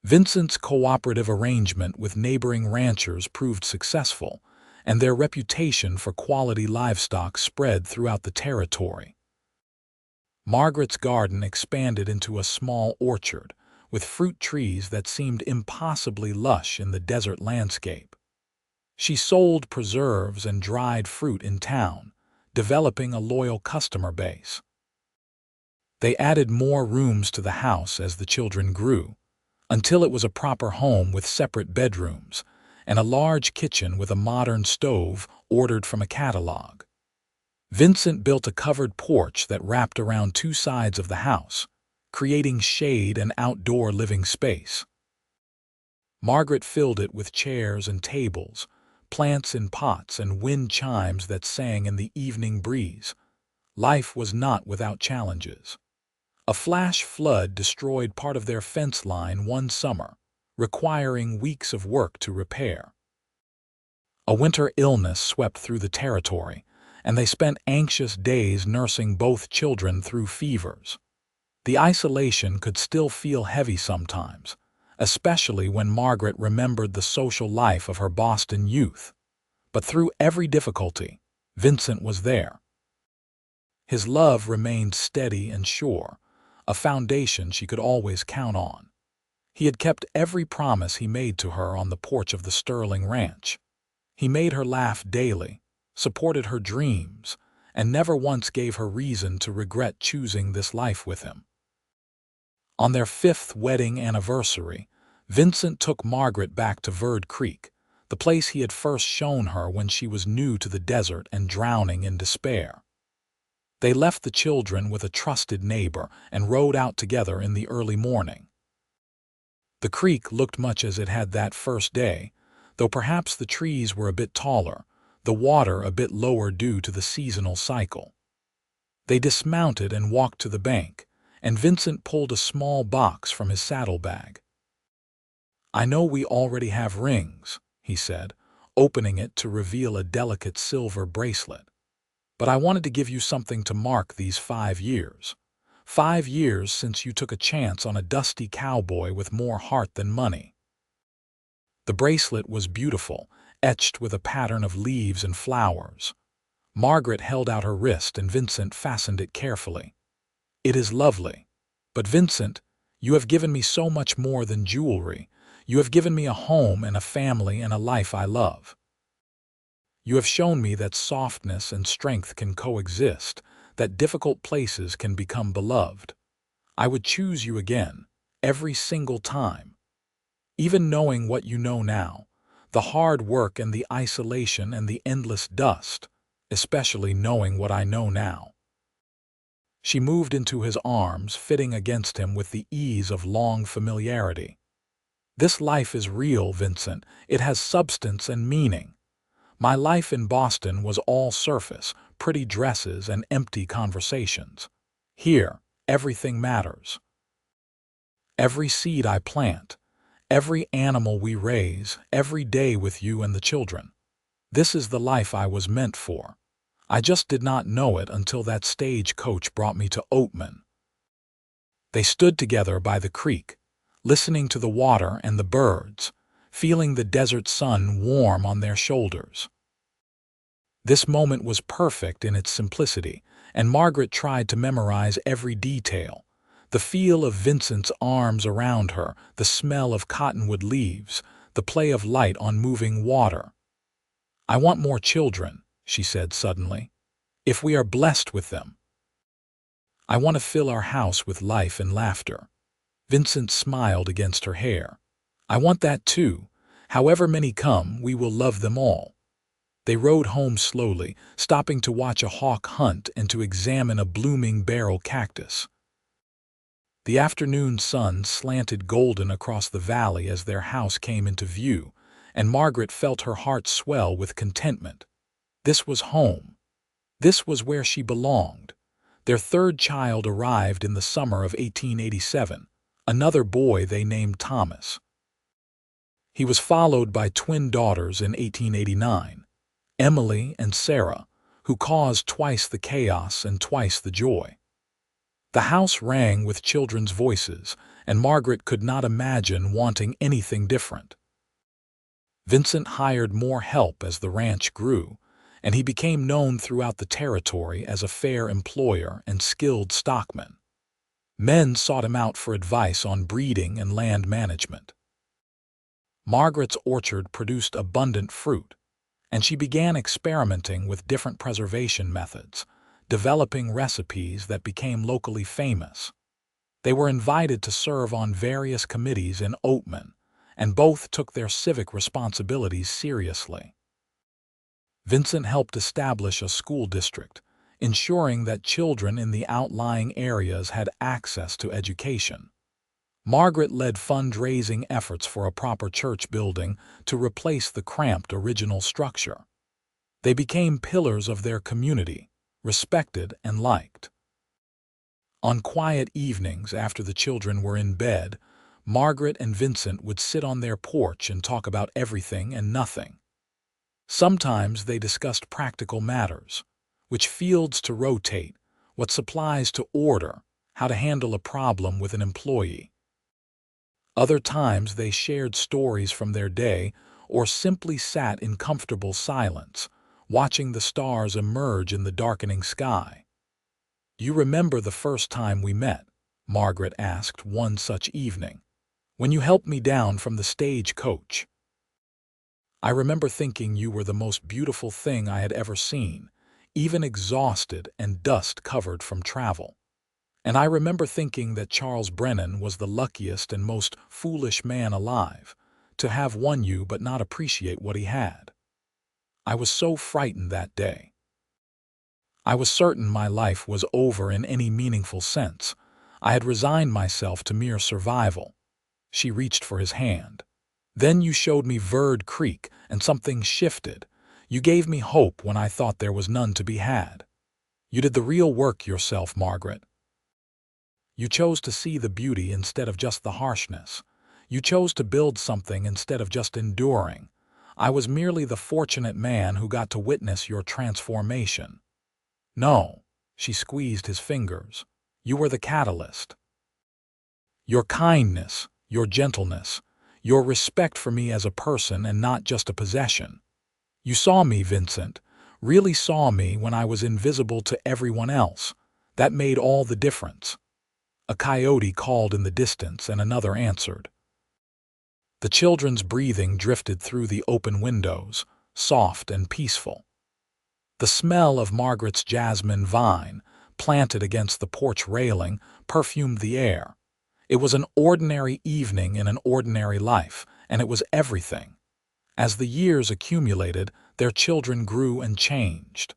Vincent's cooperative arrangement with neighboring ranchers proved successful, and their reputation for quality livestock spread throughout the territory. Margaret's garden expanded into a small orchard, with fruit trees that seemed impossibly lush in the desert landscape. She sold preserves and dried fruit in town, developing a loyal customer base. They added more rooms to the house as the children grew, until it was a proper home with separate bedrooms and a large kitchen with a modern stove ordered from a catalog. Vincent built a covered porch that wrapped around 2 sides of the house, creating shade and outdoor living space. Margaret filled it with chairs and tables, plants in pots and wind chimes that sang in the evening breeze. Life was not without challenges. A flash flood destroyed part of their fence line one summer, requiring weeks of work to repair. A winter illness swept through the territory, and they spent anxious days nursing both children through fevers. The isolation could still feel heavy sometimes, especially when Margaret remembered the social life of her Boston youth. But through every difficulty, Vincent was there. His love remained steady and sure, a foundation she could always count on. He had kept every promise he made to her on the porch of the Sterling Ranch. He made her laugh daily, supported her dreams, and never once gave her reason to regret choosing this life with him. On their 5th wedding anniversary, Vincent took Margaret back to Verde Creek, the place he had first shown her when she was new to the desert and drowning in despair. They left the children with a trusted neighbor and rode out together in the early morning. The creek looked much as it had that first day, though perhaps the trees were a bit taller, the water a bit lower due to the seasonal cycle. They dismounted and walked to the bank, and Vincent pulled a small box from his saddlebag. "I know we already have rings," he said, opening it to reveal a delicate silver bracelet. "But I wanted to give you something to mark these 5 years. 5 years since you took a chance on a dusty cowboy with more heart than money." The bracelet was beautiful, etched with a pattern of leaves and flowers. Margaret held out her wrist and Vincent fastened it carefully. "It is lovely. But Vincent, you have given me so much more than jewelry. You have given me a home and a family and a life I love. You have shown me that softness and strength can coexist, that difficult places can become beloved. I would choose you again, every single time. Even knowing what you know now, the hard work and the isolation and the endless dust, especially knowing what I know now." She moved into his arms, fitting against him with the ease of long familiarity. "This life is real, Vincent. It has substance and meaning. My life in Boston was all surface, pretty dresses and empty conversations. Here, everything matters. Every seed I plant, every animal we raise, every day with you and the children. This is the life I was meant for. I just did not know it until that stagecoach brought me to Oatman." They stood together by the creek, listening to the water and the birds, feeling the desert sun warm on their shoulders. This moment was perfect in its simplicity, and Margaret tried to memorize every detail. The feel of Vincent's arms around her, the smell of cottonwood leaves, the play of light on moving water. "I want more children," she said suddenly, "if we are blessed with them. I want to fill our house with life and laughter." Vincent smiled against her hair. "I want that too. However many come, we will love them all." They rode home slowly, stopping to watch a hawk hunt and to examine a blooming barrel cactus. The afternoon sun slanted golden across the valley as their house came into view, and Margaret felt her heart swell with contentment. This was home. This was where she belonged. Their third child arrived in the summer of 1887, another boy they named Thomas. He was followed by twin daughters in 1889, Emily and Sarah, who caused twice the chaos and twice the joy. The house rang with children's voices, and Margaret could not imagine wanting anything different. Vincent hired more help as the ranch grew, and he became known throughout the territory as a fair employer and skilled stockman. Men sought him out for advice on breeding and land management. Margaret's orchard produced abundant fruit, and she began experimenting with different preservation methods, developing recipes that became locally famous. They were invited to serve on various committees in Oatman, and both took their civic responsibilities seriously. Vincent helped establish a school district, ensuring that children in the outlying areas had access to education. Margaret led fundraising efforts for a proper church building to replace the cramped original structure. They became pillars of their community, respected and liked. On quiet evenings after the children were in bed, Margaret and Vincent would sit on their porch and talk about everything and nothing. Sometimes they discussed practical matters, which fields to rotate, what supplies to order, how to handle a problem with an employee. Other times they shared stories from their day or simply sat in comfortable silence, watching the stars emerge in the darkening sky. "Do you remember the first time we met?" Margaret asked one such evening. "When you helped me down from the stagecoach. I remember thinking you were the most beautiful thing I had ever seen, even exhausted and dust-covered from travel. And I remember thinking that Charles Brennan was the luckiest and most foolish man alive, to have won you but not appreciate what he had. I was so frightened that day. I was certain my life was over in any meaningful sense. I had resigned myself to mere survival." She reached for his hand. "Then you showed me Verde Creek, and something shifted. You gave me hope when I thought there was none to be had. You did the real work yourself, Margaret. You chose to see the beauty instead of just the harshness. You chose to build something instead of just enduring. I was merely the fortunate man who got to witness your transformation." "No," she squeezed his fingers. "You were the catalyst. Your kindness, your gentleness, your respect for me as a person and not just a possession. You saw me, Vincent, really saw me when I was invisible to everyone else. That made all the difference." A coyote called in the distance and another answered. The children's breathing drifted through the open windows, soft and peaceful. The smell of Margaret's jasmine vine, planted against the porch railing, perfumed the air. It was an ordinary evening in an ordinary life, and it was everything. As the years accumulated, their children grew and changed.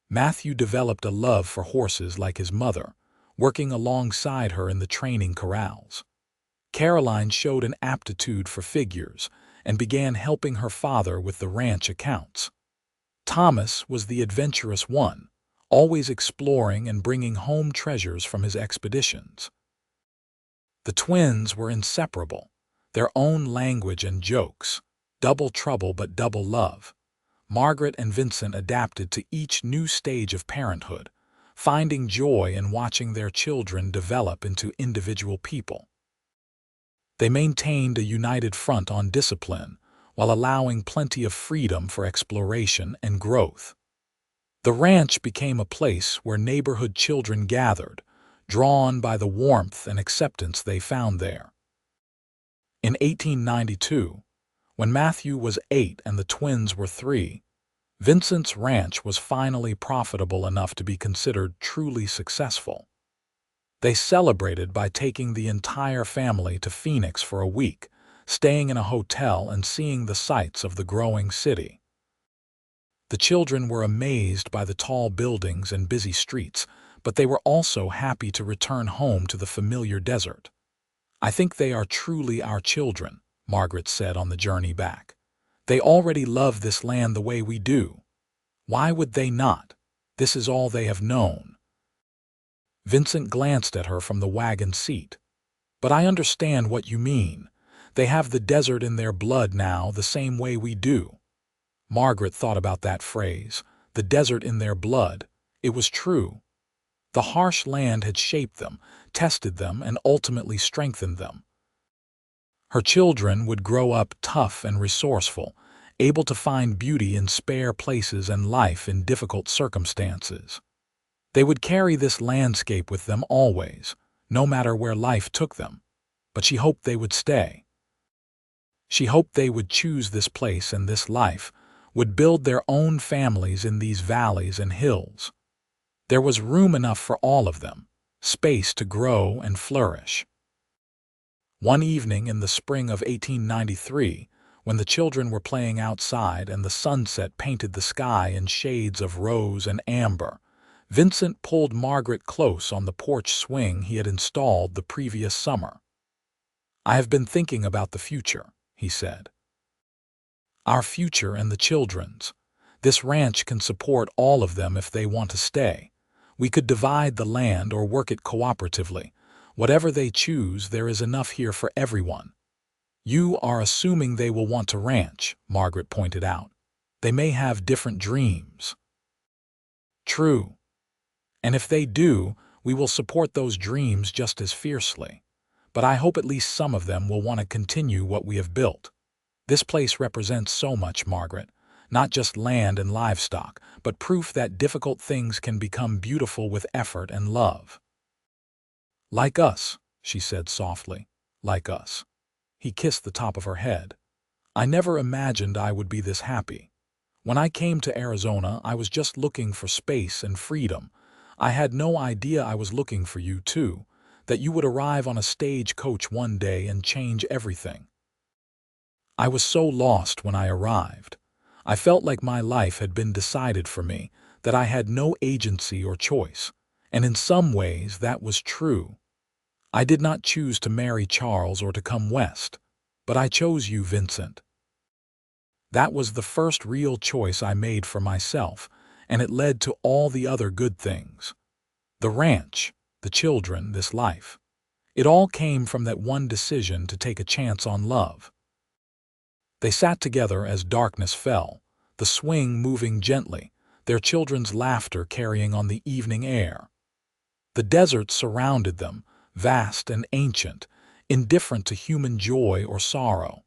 Matthew developed a love for horses like his mother, working alongside her in the training corrals. Caroline showed an aptitude for figures and began helping her father with the ranch accounts. Thomas was the adventurous one, always exploring and bringing home treasures from his expeditions. The twins were inseparable, their own language and jokes, double trouble but double love. Margaret and Vincent adapted to each new stage of parenthood, finding joy in watching their children develop into individual people. They maintained a united front on discipline, while allowing plenty of freedom for exploration and growth. The ranch became a place where neighborhood children gathered, drawn by the warmth and acceptance they found there. In 1892, when Matthew was 8 and the twins were 3, Vincent's ranch was finally profitable enough to be considered truly successful. They celebrated by taking the entire family to Phoenix for a week, staying in a hotel and seeing the sights of the growing city. The children were amazed by the tall buildings and busy streets, but they were also happy to return home to the familiar desert. "I think they are truly our children," Margaret said on the journey back. "They already love this land the way we do. Why would they not? This is all they have known." Vincent glanced at her from the wagon seat. "But I understand what you mean. They have the desert in their blood now the same way we do." Margaret thought about that phrase, the desert in their blood. It was true. The harsh land had shaped them, tested them, and ultimately strengthened them. Her children would grow up tough and resourceful, able to find beauty in spare places and life in difficult circumstances. They would carry this landscape with them always, no matter where life took them, but she hoped they would stay. She hoped they would choose this place and this life, would build their own families in these valleys and hills. There was room enough for all of them, space to grow and flourish. One evening in the spring of 1893, when the children were playing outside and the sunset painted the sky in shades of rose and amber, Vincent pulled Margaret close on the porch swing he had installed the previous summer. "I have been thinking about the future," he said. "Our future and the children's. This ranch can support all of them if they want to stay. We could divide the land or work it cooperatively. Whatever they choose, there is enough here for everyone." "You are assuming they will want to ranch," Margaret pointed out. "They may have different dreams." "True. And if they do, we will support those dreams just as fiercely. But I hope at least some of them will want to continue what we have built. This place represents so much, Margaret. Not just land and livestock, but proof that difficult things can become beautiful with effort and love." "Like us," she said softly. "Like us." He kissed the top of her head. "I never imagined I would be this happy. When I came to Arizona, I was just looking for space and freedom. I had no idea I was looking for you, too, that you would arrive on a stagecoach one day and change everything. I was so lost when I arrived. I felt like my life had been decided for me, that I had no agency or choice, and in some ways that was true. I did not choose to marry Charles or to come west, but I chose you, Vincent. That was the first real choice I made for myself, and it led to all the other good things. The ranch, the children, this life. It all came from that one decision to take a chance on love." They sat together as darkness fell, the swing moving gently, their children's laughter carrying on the evening air. The desert surrounded them, vast and ancient, indifferent to human joy or sorrow.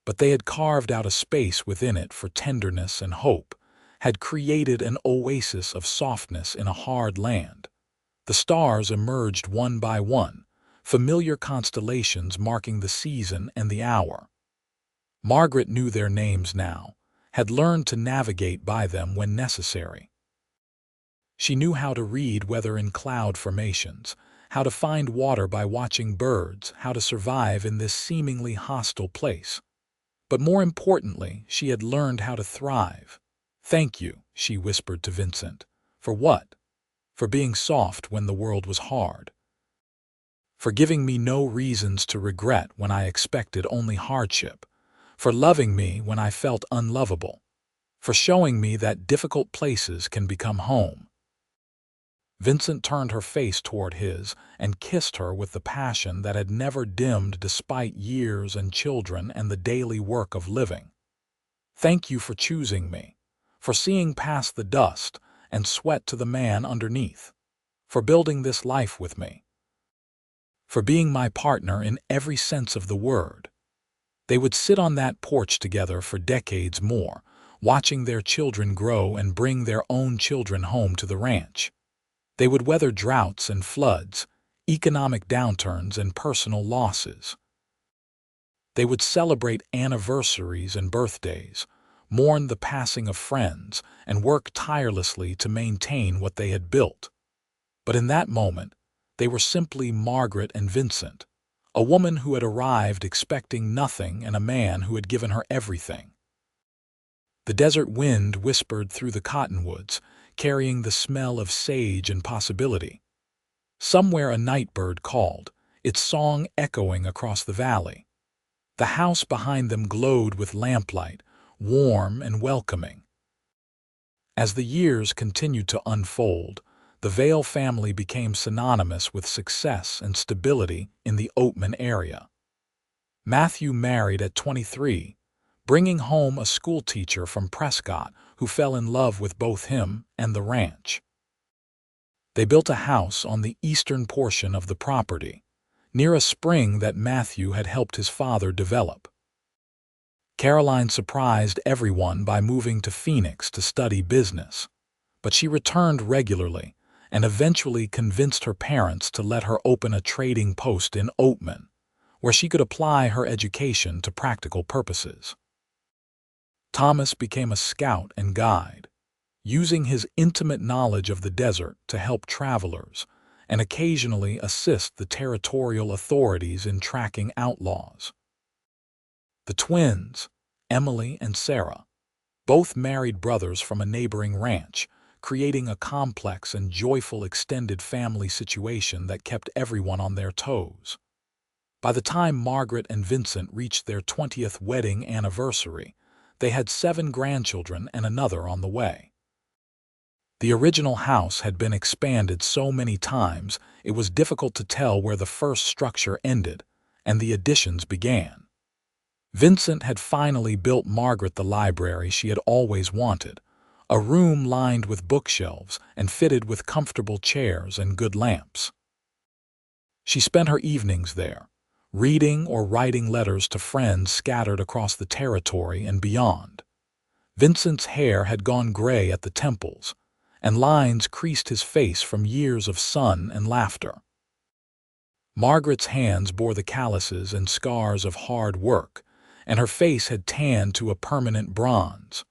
But they had carved out a space within it for tenderness and hope, had created an oasis of softness in a hard land. The stars emerged one by one, familiar constellations marking the season and the hour. Margaret knew their names now, had learned to navigate by them when necessary. She knew how to read weather in cloud formations, how to find water by watching birds, how to survive in this seemingly hostile place. But more importantly, she had learned how to thrive. "Thank you," she whispered to Vincent. "For what?" "For being soft when the world was hard. For giving me no reasons to regret when I expected only hardship. For loving me when I felt unlovable. For showing me that difficult places can become home." Vincent turned her face toward his and kissed her with the passion that had never dimmed despite years and children and the daily work of living. "Thank you for choosing me, for seeing past the dust and sweat to the man underneath, for building this life with me, for being my partner in every sense of the word. They would sit on that porch together for decades more, watching their children grow and bring their own children home to the ranch. They would weather droughts and floods, economic downturns and personal losses. They would celebrate anniversaries and birthdays, mourn the passing of friends, and work tirelessly to maintain what they had built. But in that moment, they were simply Margaret and Vincent, a woman who had arrived expecting nothing and a man who had given her everything. The desert wind whispered through the cottonwoods, carrying the smell of sage and possibility. Somewhere a nightbird called, its song echoing across the valley. The house behind them glowed with lamplight, warm and welcoming. As the years continued to unfold, the Vale family became synonymous with success and stability in the Oatman area. Matthew married at 23, bringing home a schoolteacher from Prescott who fell in love with both him and the ranch. They built a house on the eastern portion of the property, near a spring that Matthew had helped his father develop. Caroline surprised everyone by moving to Phoenix to study business, but she returned regularly and eventually convinced her parents to let her open a trading post in Oatman, where she could apply her education to practical purposes. Thomas became a scout and guide, using his intimate knowledge of the desert to help travelers and occasionally assist the territorial authorities in tracking outlaws. The twins, Emily and Sarah, both married brothers from a neighboring ranch, creating a complex and joyful extended family situation that kept everyone on their toes. By the time Margaret and Vincent reached their 20th wedding anniversary, they had 7 grandchildren and another on the way. The original house had been expanded so many times it was difficult to tell where the first structure ended and the additions began. Vincent had finally built Margaret the library she had always wanted, a room lined with bookshelves and fitted with comfortable chairs and good lamps. She spent her evenings there, reading or writing letters to friends scattered across the territory and beyond. Vincent's hair had gone gray at the temples, and lines creased his face from years of sun and laughter. Margaret's hands bore the calluses and scars of hard work, and her face had tanned to a permanent bronze.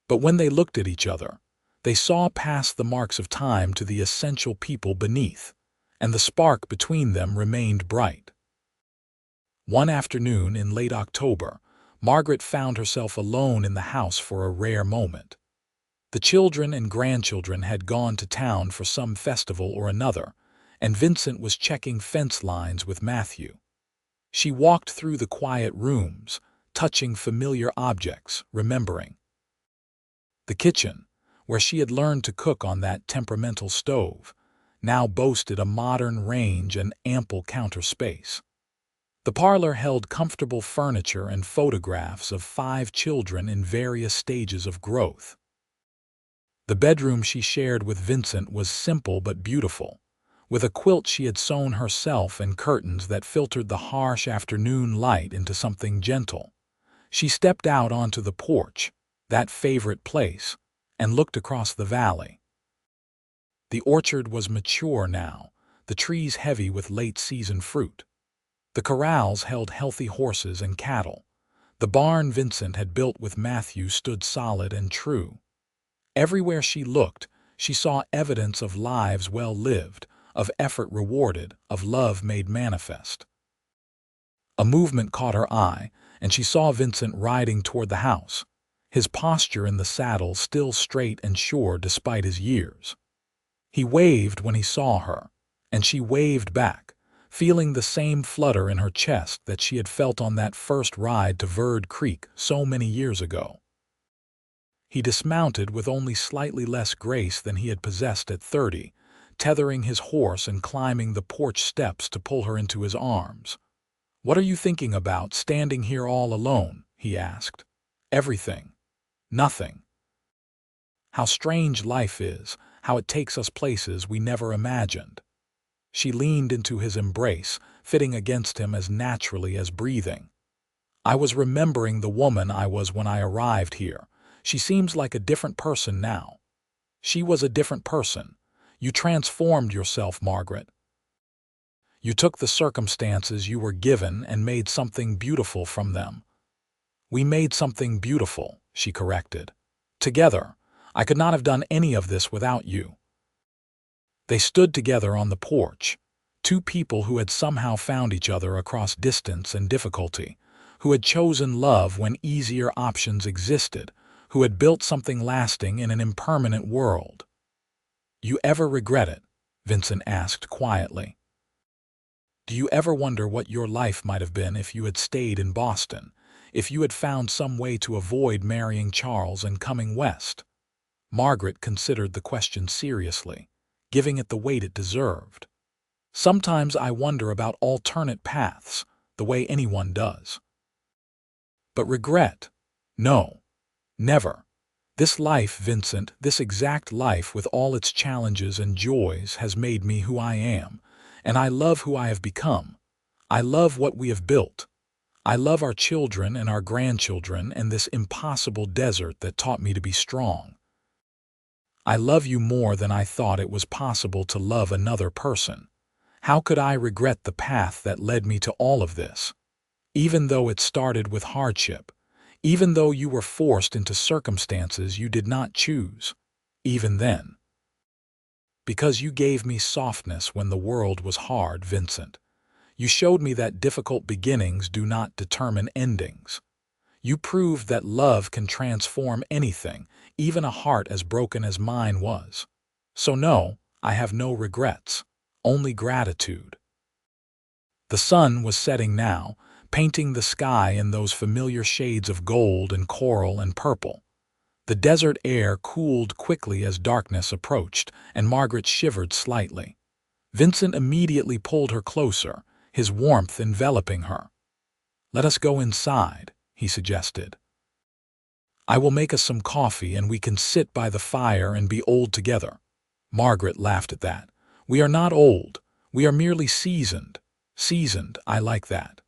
But when they looked at each other, they saw past the marks of time to the essential people beneath, and the spark between them remained bright. One afternoon in late October, Margaret found herself alone in the house for a rare moment. The children and grandchildren had gone to town for some festival or another, and Vincent was checking fence lines with Matthew. She walked through the quiet rooms, touching familiar objects, remembering. The kitchen, where she had learned to cook on that temperamental stove, now boasted a modern range and ample counter space. The parlor held comfortable furniture and photographs of 5 children in various stages of growth. The bedroom she shared with Vincent was simple but beautiful, with a quilt she had sewn herself and curtains that filtered the harsh afternoon light into something gentle. She stepped out onto the porch, that favorite place, and looked across the valley. The orchard was mature now, the trees heavy with late-season fruit. The corrals held healthy horses and cattle. The barn Vincent had built with Matthew stood solid and true. Everywhere she looked, she saw evidence of lives well lived, of effort rewarded, of love made manifest. A movement caught her eye, and she saw Vincent riding toward the house, his posture in the saddle still straight and sure despite his years. He waved when he saw her, and she waved back, feeling the same flutter in her chest that she had felt on that first ride to Verd Creek so many years ago. He dismounted with only slightly less grace than he had possessed at 30, tethering his horse and climbing the porch steps to pull her into his arms. "What are you thinking about, standing here all alone?" he asked. "Everything. Nothing." How strange life is, how it takes us places we never imagined. She leaned into his embrace, fitting against him as naturally as breathing. I was remembering the woman I was when I arrived here. She seems like a different person now. She was a different person. You transformed yourself, Margaret. You took the circumstances you were given and made something beautiful from them. We made something beautiful, she corrected. Together. I could not have done any of this without you. They stood together on the porch, two people who had somehow found each other across distance and difficulty, who had chosen love when easier options existed, who had built something lasting in an impermanent world. You ever regret it? Vincent asked quietly. Do you ever wonder what your life might have been if you had stayed in Boston, if you had found some way to avoid marrying Charles and coming west? Margaret considered the question seriously, giving it the weight it deserved. Sometimes I wonder about alternate paths, the way anyone does. But regret? No. Never. This life, Vincent, this exact life with all its challenges and joys has made me who I am, and I love who I have become. I love what we have built. I love our children and our grandchildren and this impossible desert that taught me to be strong. I love you more than I thought it was possible to love another person. How could I regret the path that led me to all of this? Even though it started with hardship, even though you were forced into circumstances you did not choose, even then. Because you gave me softness when the world was hard, Vincent. You showed me that difficult beginnings do not determine endings. You proved that love can transform anything, even a heart as broken as mine was. So no, I have no regrets, only gratitude. The sun was setting now, painting the sky in those familiar shades of gold and coral and purple. The desert air cooled quickly as darkness approached, and Margaret shivered slightly. Vincent immediately pulled her closer, his warmth enveloping her. Let us go inside, he suggested. I will make us some coffee and we can sit by the fire and be old together. Margaret laughed at that. We are not old. We are merely seasoned. Seasoned, I like that.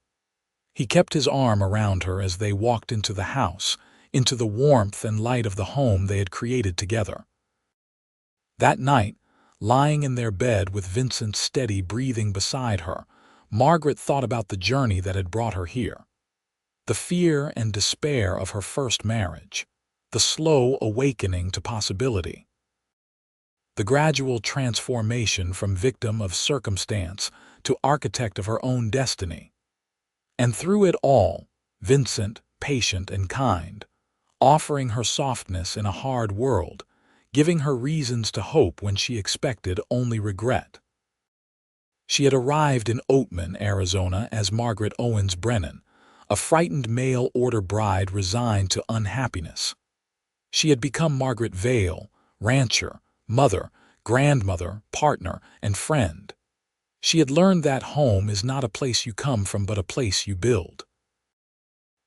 He kept his arm around her as they walked into the house, into the warmth and light of the home they had created together. That night, lying in their bed with Vincent's steady breathing beside her, Margaret thought about the journey that had brought her here. The fear and despair of her first marriage, the slow awakening to possibility, the gradual transformation from victim of circumstance to architect of her own destiny. And through it all, Vincent, patient and kind, offering her softness in a hard world, giving her reasons to hope when she expected only regret. She had arrived in Oatman, Arizona as Margaret Owens Brennan, a frightened mail-order bride resigned to unhappiness. She had become Margaret Vale, rancher, mother, grandmother, partner, and friend. She had learned that home is not a place you come from but a place you build.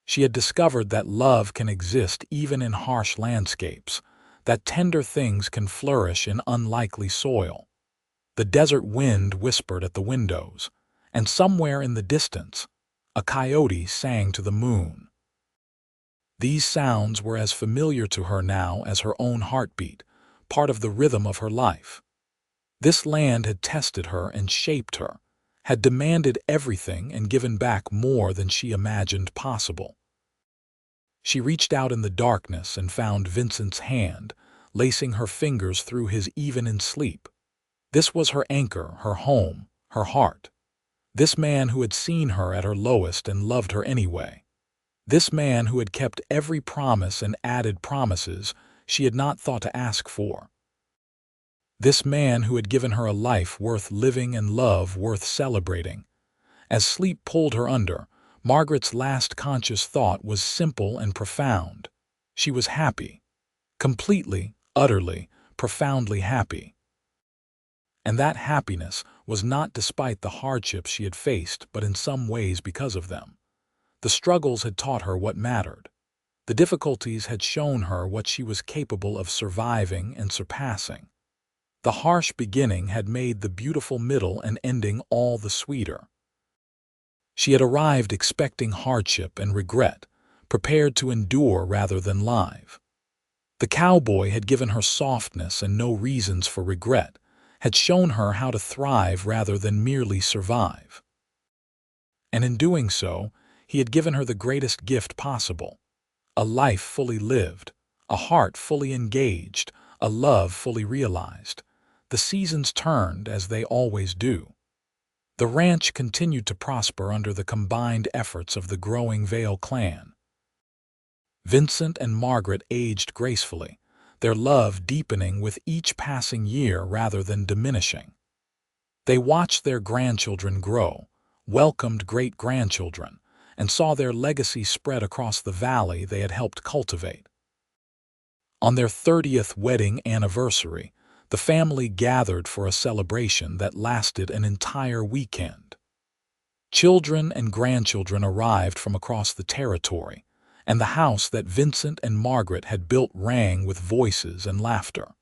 She had discovered that love can exist even in harsh landscapes, that tender things can flourish in unlikely soil. The desert wind whispered at the windows, and somewhere in the distance, a coyote sang to the moon. These sounds were as familiar to her now as her own heartbeat, part of the rhythm of her life. This land had tested her and shaped her, had demanded everything and given back more than she imagined possible. She reached out in the darkness and found Vincent's hand, lacing her fingers through his even in sleep. This was her anchor, her home, her heart. This man who had seen her at her lowest and loved her anyway. This man who had kept every promise and added promises she had not thought to ask for. This man who had given her a life worth living and love worth celebrating. As sleep pulled her under, Margaret's last conscious thought was simple and profound. She was happy. Completely, utterly, profoundly happy. And that happiness was not despite the hardships she had faced, but in some ways because of them. The struggles had taught her what mattered. The difficulties had shown her what she was capable of surviving and surpassing. The harsh beginning had made the beautiful middle and ending all the sweeter. She had arrived expecting hardship and regret, prepared to endure rather than live. The cowboy had given her softness and no reasons for regret, had shown her how to thrive rather than merely survive. And in doing so, he had given her the greatest gift possible: a life fully lived, a heart fully engaged, a love fully realized. The seasons turned, as they always do. The ranch continued to prosper under the combined efforts of the growing Vale clan. Vincent and Margaret aged gracefully, their love deepening with each passing year rather than diminishing. They watched their grandchildren grow, welcomed great-grandchildren, and saw their legacy spread across the valley they had helped cultivate. On their 30th wedding anniversary, the family gathered for a celebration that lasted an entire weekend. Children and grandchildren arrived from across the territory, and the house that Vincent and Margaret had built rang with voices and laughter.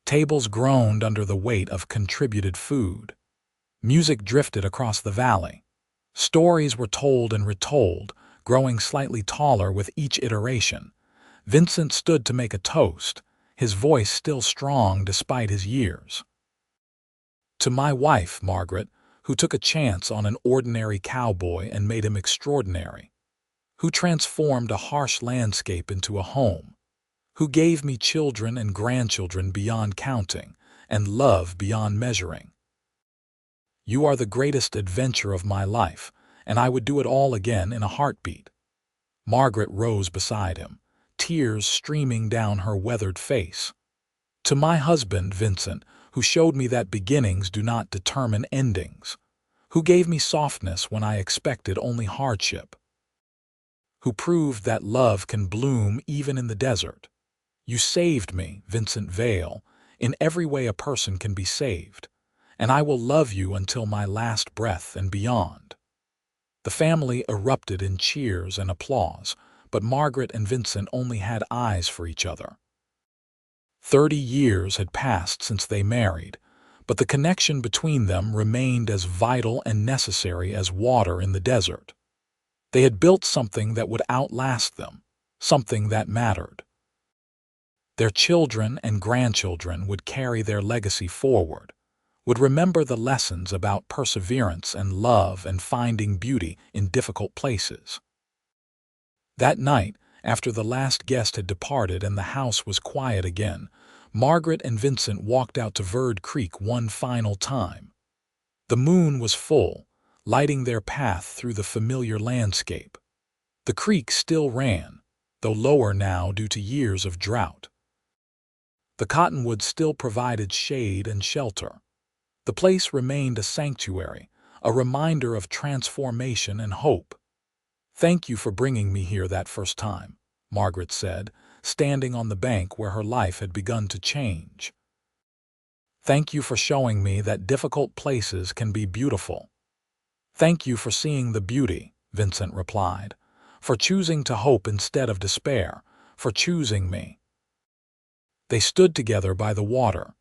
Tables groaned under the weight of contributed food. Music drifted across the valley. Stories were told and retold, growing slightly taller with each iteration. Vincent stood to make a toast, his voice still strong despite his years. "To my wife, Margaret, who took a chance on an ordinary cowboy and made him extraordinary, who transformed a harsh landscape into a home, who gave me children and grandchildren beyond counting, and love beyond measuring. You are the greatest adventure of my life, and I would do it all again in a heartbeat." Margaret rose beside him, tears streaming down her weathered face. "To my husband, Vincent, who showed me that beginnings do not determine endings, who gave me softness when I expected only hardship, who proved that love can bloom even in the desert. You saved me, Vincent Vale, in every way a person can be saved, and I will love you until my last breath and beyond." The family erupted in cheers and applause, but Margaret and Vincent only had eyes for each other. 30 years had passed since they married, but the connection between them remained as vital and necessary as water in the desert. They had built something that would outlast them, something that mattered. Their children and grandchildren would carry their legacy forward, would remember the lessons about perseverance and love and finding beauty in difficult places. That night, after the last guest had departed and the house was quiet again, Margaret and Vincent walked out to Verde Creek one final time. The moon was full, lighting their path through the familiar landscape. The creek still ran, though lower now due to years of drought. The cottonwoods still provided shade and shelter. The place remained a sanctuary, a reminder of transformation and hope. "Thank you for bringing me here that first time," Margaret said, standing on the bank where her life had begun to change. "Thank you for showing me that difficult places can be beautiful." "Thank you for seeing the beauty," Vincent replied, "for choosing to hope instead of despair, for choosing me." They stood together by the water,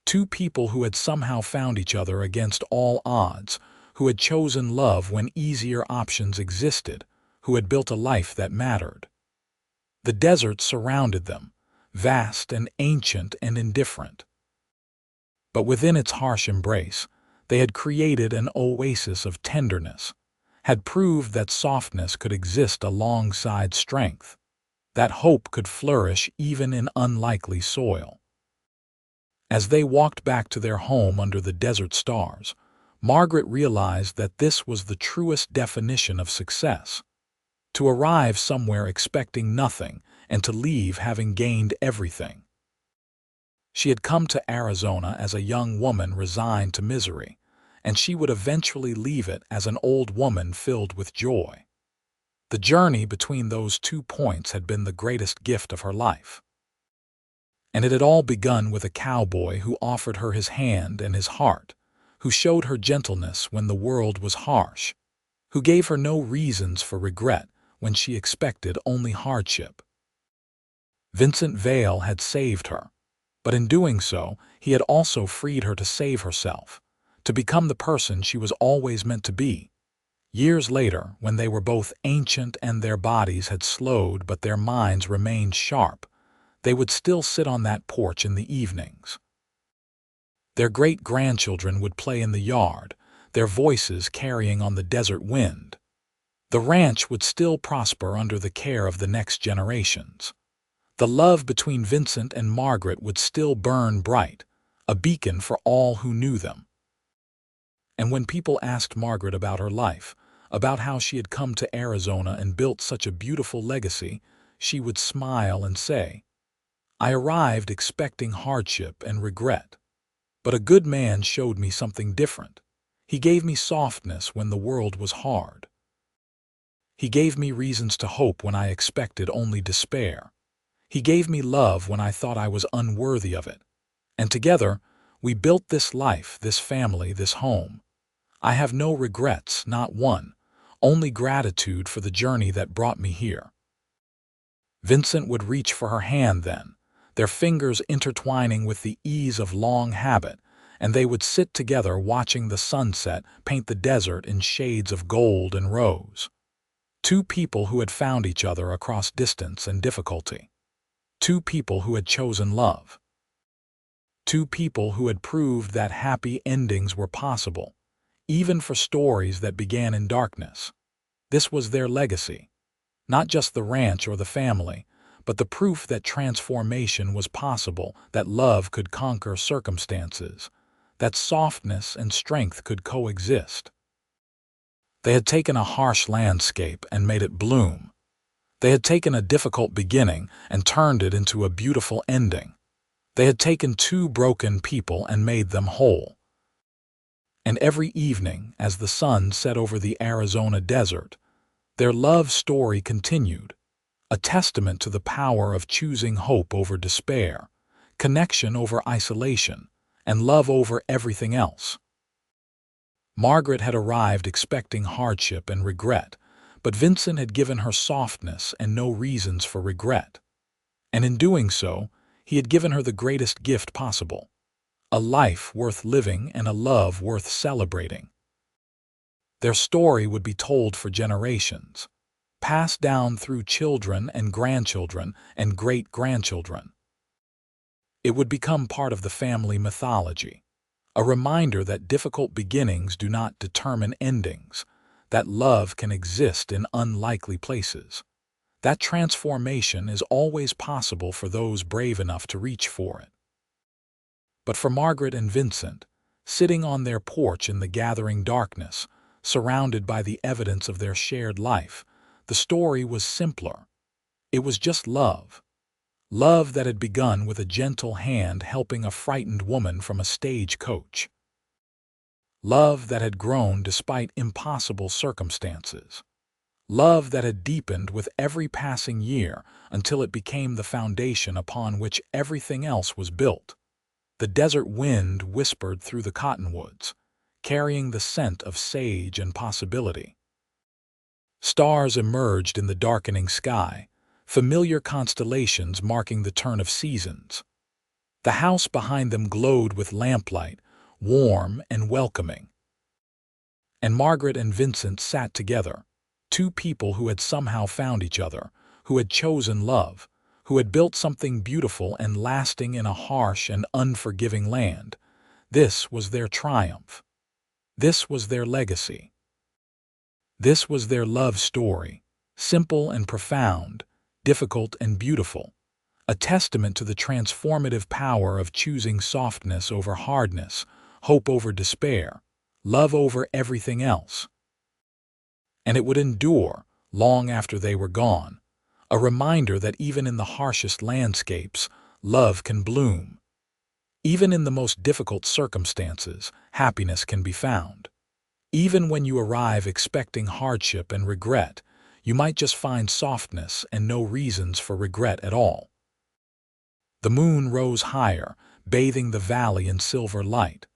two people who had somehow found each other against all odds, who had chosen love when easier options existed, who had built a life that mattered. The desert surrounded them, vast and ancient and indifferent. But within its harsh embrace, they had created an oasis of tenderness, had proved that softness could exist alongside strength, that hope could flourish even in unlikely soil. As they walked back to their home under the desert stars, Margaret realized that this was the truest definition of success: to arrive somewhere expecting nothing and to leave having gained everything. She had come to Arizona as a young woman resigned to misery, and she would eventually leave it as an old woman filled with joy. The journey between those 2 points had been the greatest gift of her life. And it had all begun with a cowboy who offered her his hand and his heart, who showed her gentleness when the world was harsh, who gave her no reasons for regret when she expected only hardship. Vincent Vale had saved her, but in doing so, he had also freed her to save herself, to become the person she was always meant to be. Years later, when they were both ancient and their bodies had slowed but their minds remained sharp, they would still sit on that porch in the evenings. Their great-grandchildren would play in the yard, their voices carrying on the desert wind. The ranch would still prosper under the care of the next generations. The love between Vincent and Margaret would still burn bright, a beacon for all who knew them. And when people asked Margaret about her life, about how she had come to Arizona and built such a beautiful legacy, she would smile and say, "I arrived expecting hardship and regret. But a good man showed me something different. He gave me softness when the world was hard. He gave me reasons to hope when I expected only despair. He gave me love when I thought I was unworthy of it. And together, we built this life, this family, this home. I have no regrets, not one, only gratitude for the journey that brought me here." Vincent would reach for her hand then, their fingers intertwining with the ease of long habit, and they would sit together watching the sunset paint the desert in shades of gold and rose. Two people who had found each other across distance and difficulty. Two people who had chosen love. Two people who had proved that happy endings were possible, even for stories that began in darkness. This was their legacy. Not just the ranch or the family, but the proof that transformation was possible, that love could conquer circumstances, that softness and strength could coexist. They had taken a harsh landscape and made it bloom. They had taken a difficult beginning and turned it into a beautiful ending. They had taken two broken people and made them whole. And every evening, as the sun set over the Arizona desert, their love story continued, a testament to the power of choosing hope over despair, connection over isolation, and love over everything else. Margaret had arrived expecting hardship and regret, but Vincent had given her softness and no reasons for regret. And in doing so, he had given her the greatest gift possible, a life worth living and a love worth celebrating. Their story would be told for generations, passed down through children and grandchildren and great-grandchildren. It would become part of the family mythology, a reminder that difficult beginnings do not determine endings, that love can exist in unlikely places, that transformation is always possible for those brave enough to reach for it. But for Margaret and Vincent, sitting on their porch in the gathering darkness, surrounded by the evidence of their shared life, the story was simpler. It was just love. Love that had begun with a gentle hand helping a frightened woman from a stagecoach. Love that had grown despite impossible circumstances. Love that had deepened with every passing year until it became the foundation upon which everything else was built. The desert wind whispered through the cottonwoods, carrying the scent of sage and possibility. Stars emerged in the darkening sky, familiar constellations marking the turn of seasons. The house behind them glowed with lamplight, warm and welcoming. And Margaret and Vincent sat together, two people who had somehow found each other, who had chosen love, who had built something beautiful and lasting in a harsh and unforgiving land. This was their triumph. This was their legacy. This was their love story, simple and profound, difficult and beautiful, a testament to the transformative power of choosing softness over hardness, hope over despair, love over everything else. And it would endure long after they were gone, a reminder that even in the harshest landscapes, love can bloom. Even in the most difficult circumstances, happiness can be found. Even when you arrive expecting hardship and regret, you might just find softness and no reasons for regret at all. The moon rose higher, bathing the valley in silver light.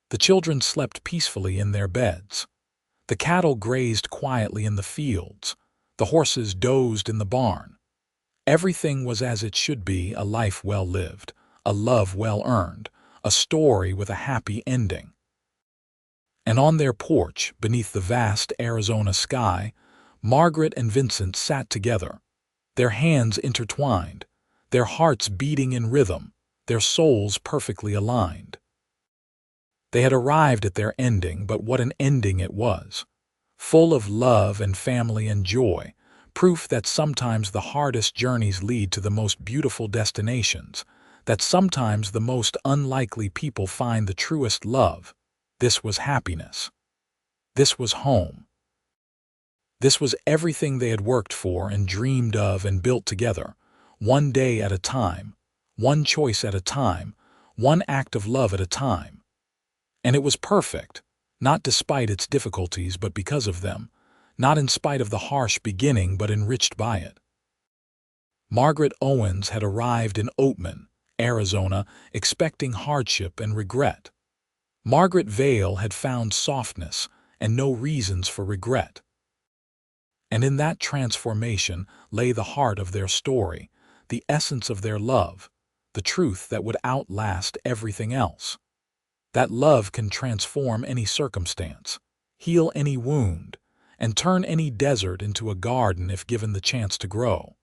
The children slept peacefully in their beds. The cattle grazed quietly in the fields. The horses dozed in the barn. Everything was as it should be, a life well lived, a love well earned, a story with a happy ending. And on their porch, beneath the vast Arizona sky, Margaret and Vincent sat together, their hands intertwined, their hearts beating in rhythm, their souls perfectly aligned. They had arrived at their ending, but what an ending it was! Full of love and family and joy, proof that sometimes the hardest journeys lead to the most beautiful destinations, that sometimes the most unlikely people find the truest love. This was happiness. This was home. This was everything they had worked for and dreamed of and built together, one day at a time, one choice at a time, one act of love at a time. And it was perfect, not despite its difficulties but because of them, not in spite of the harsh beginning but enriched by it. Margaret Owens had arrived in Oatman, Arizona, expecting hardship and regret. Margaret Vale had found softness and no reasons for regret. And in that transformation lay the heart of their story, the essence of their love, the truth that would outlast everything else. That love can transform any circumstance, heal any wound, and turn any desert into a garden if given the chance to grow.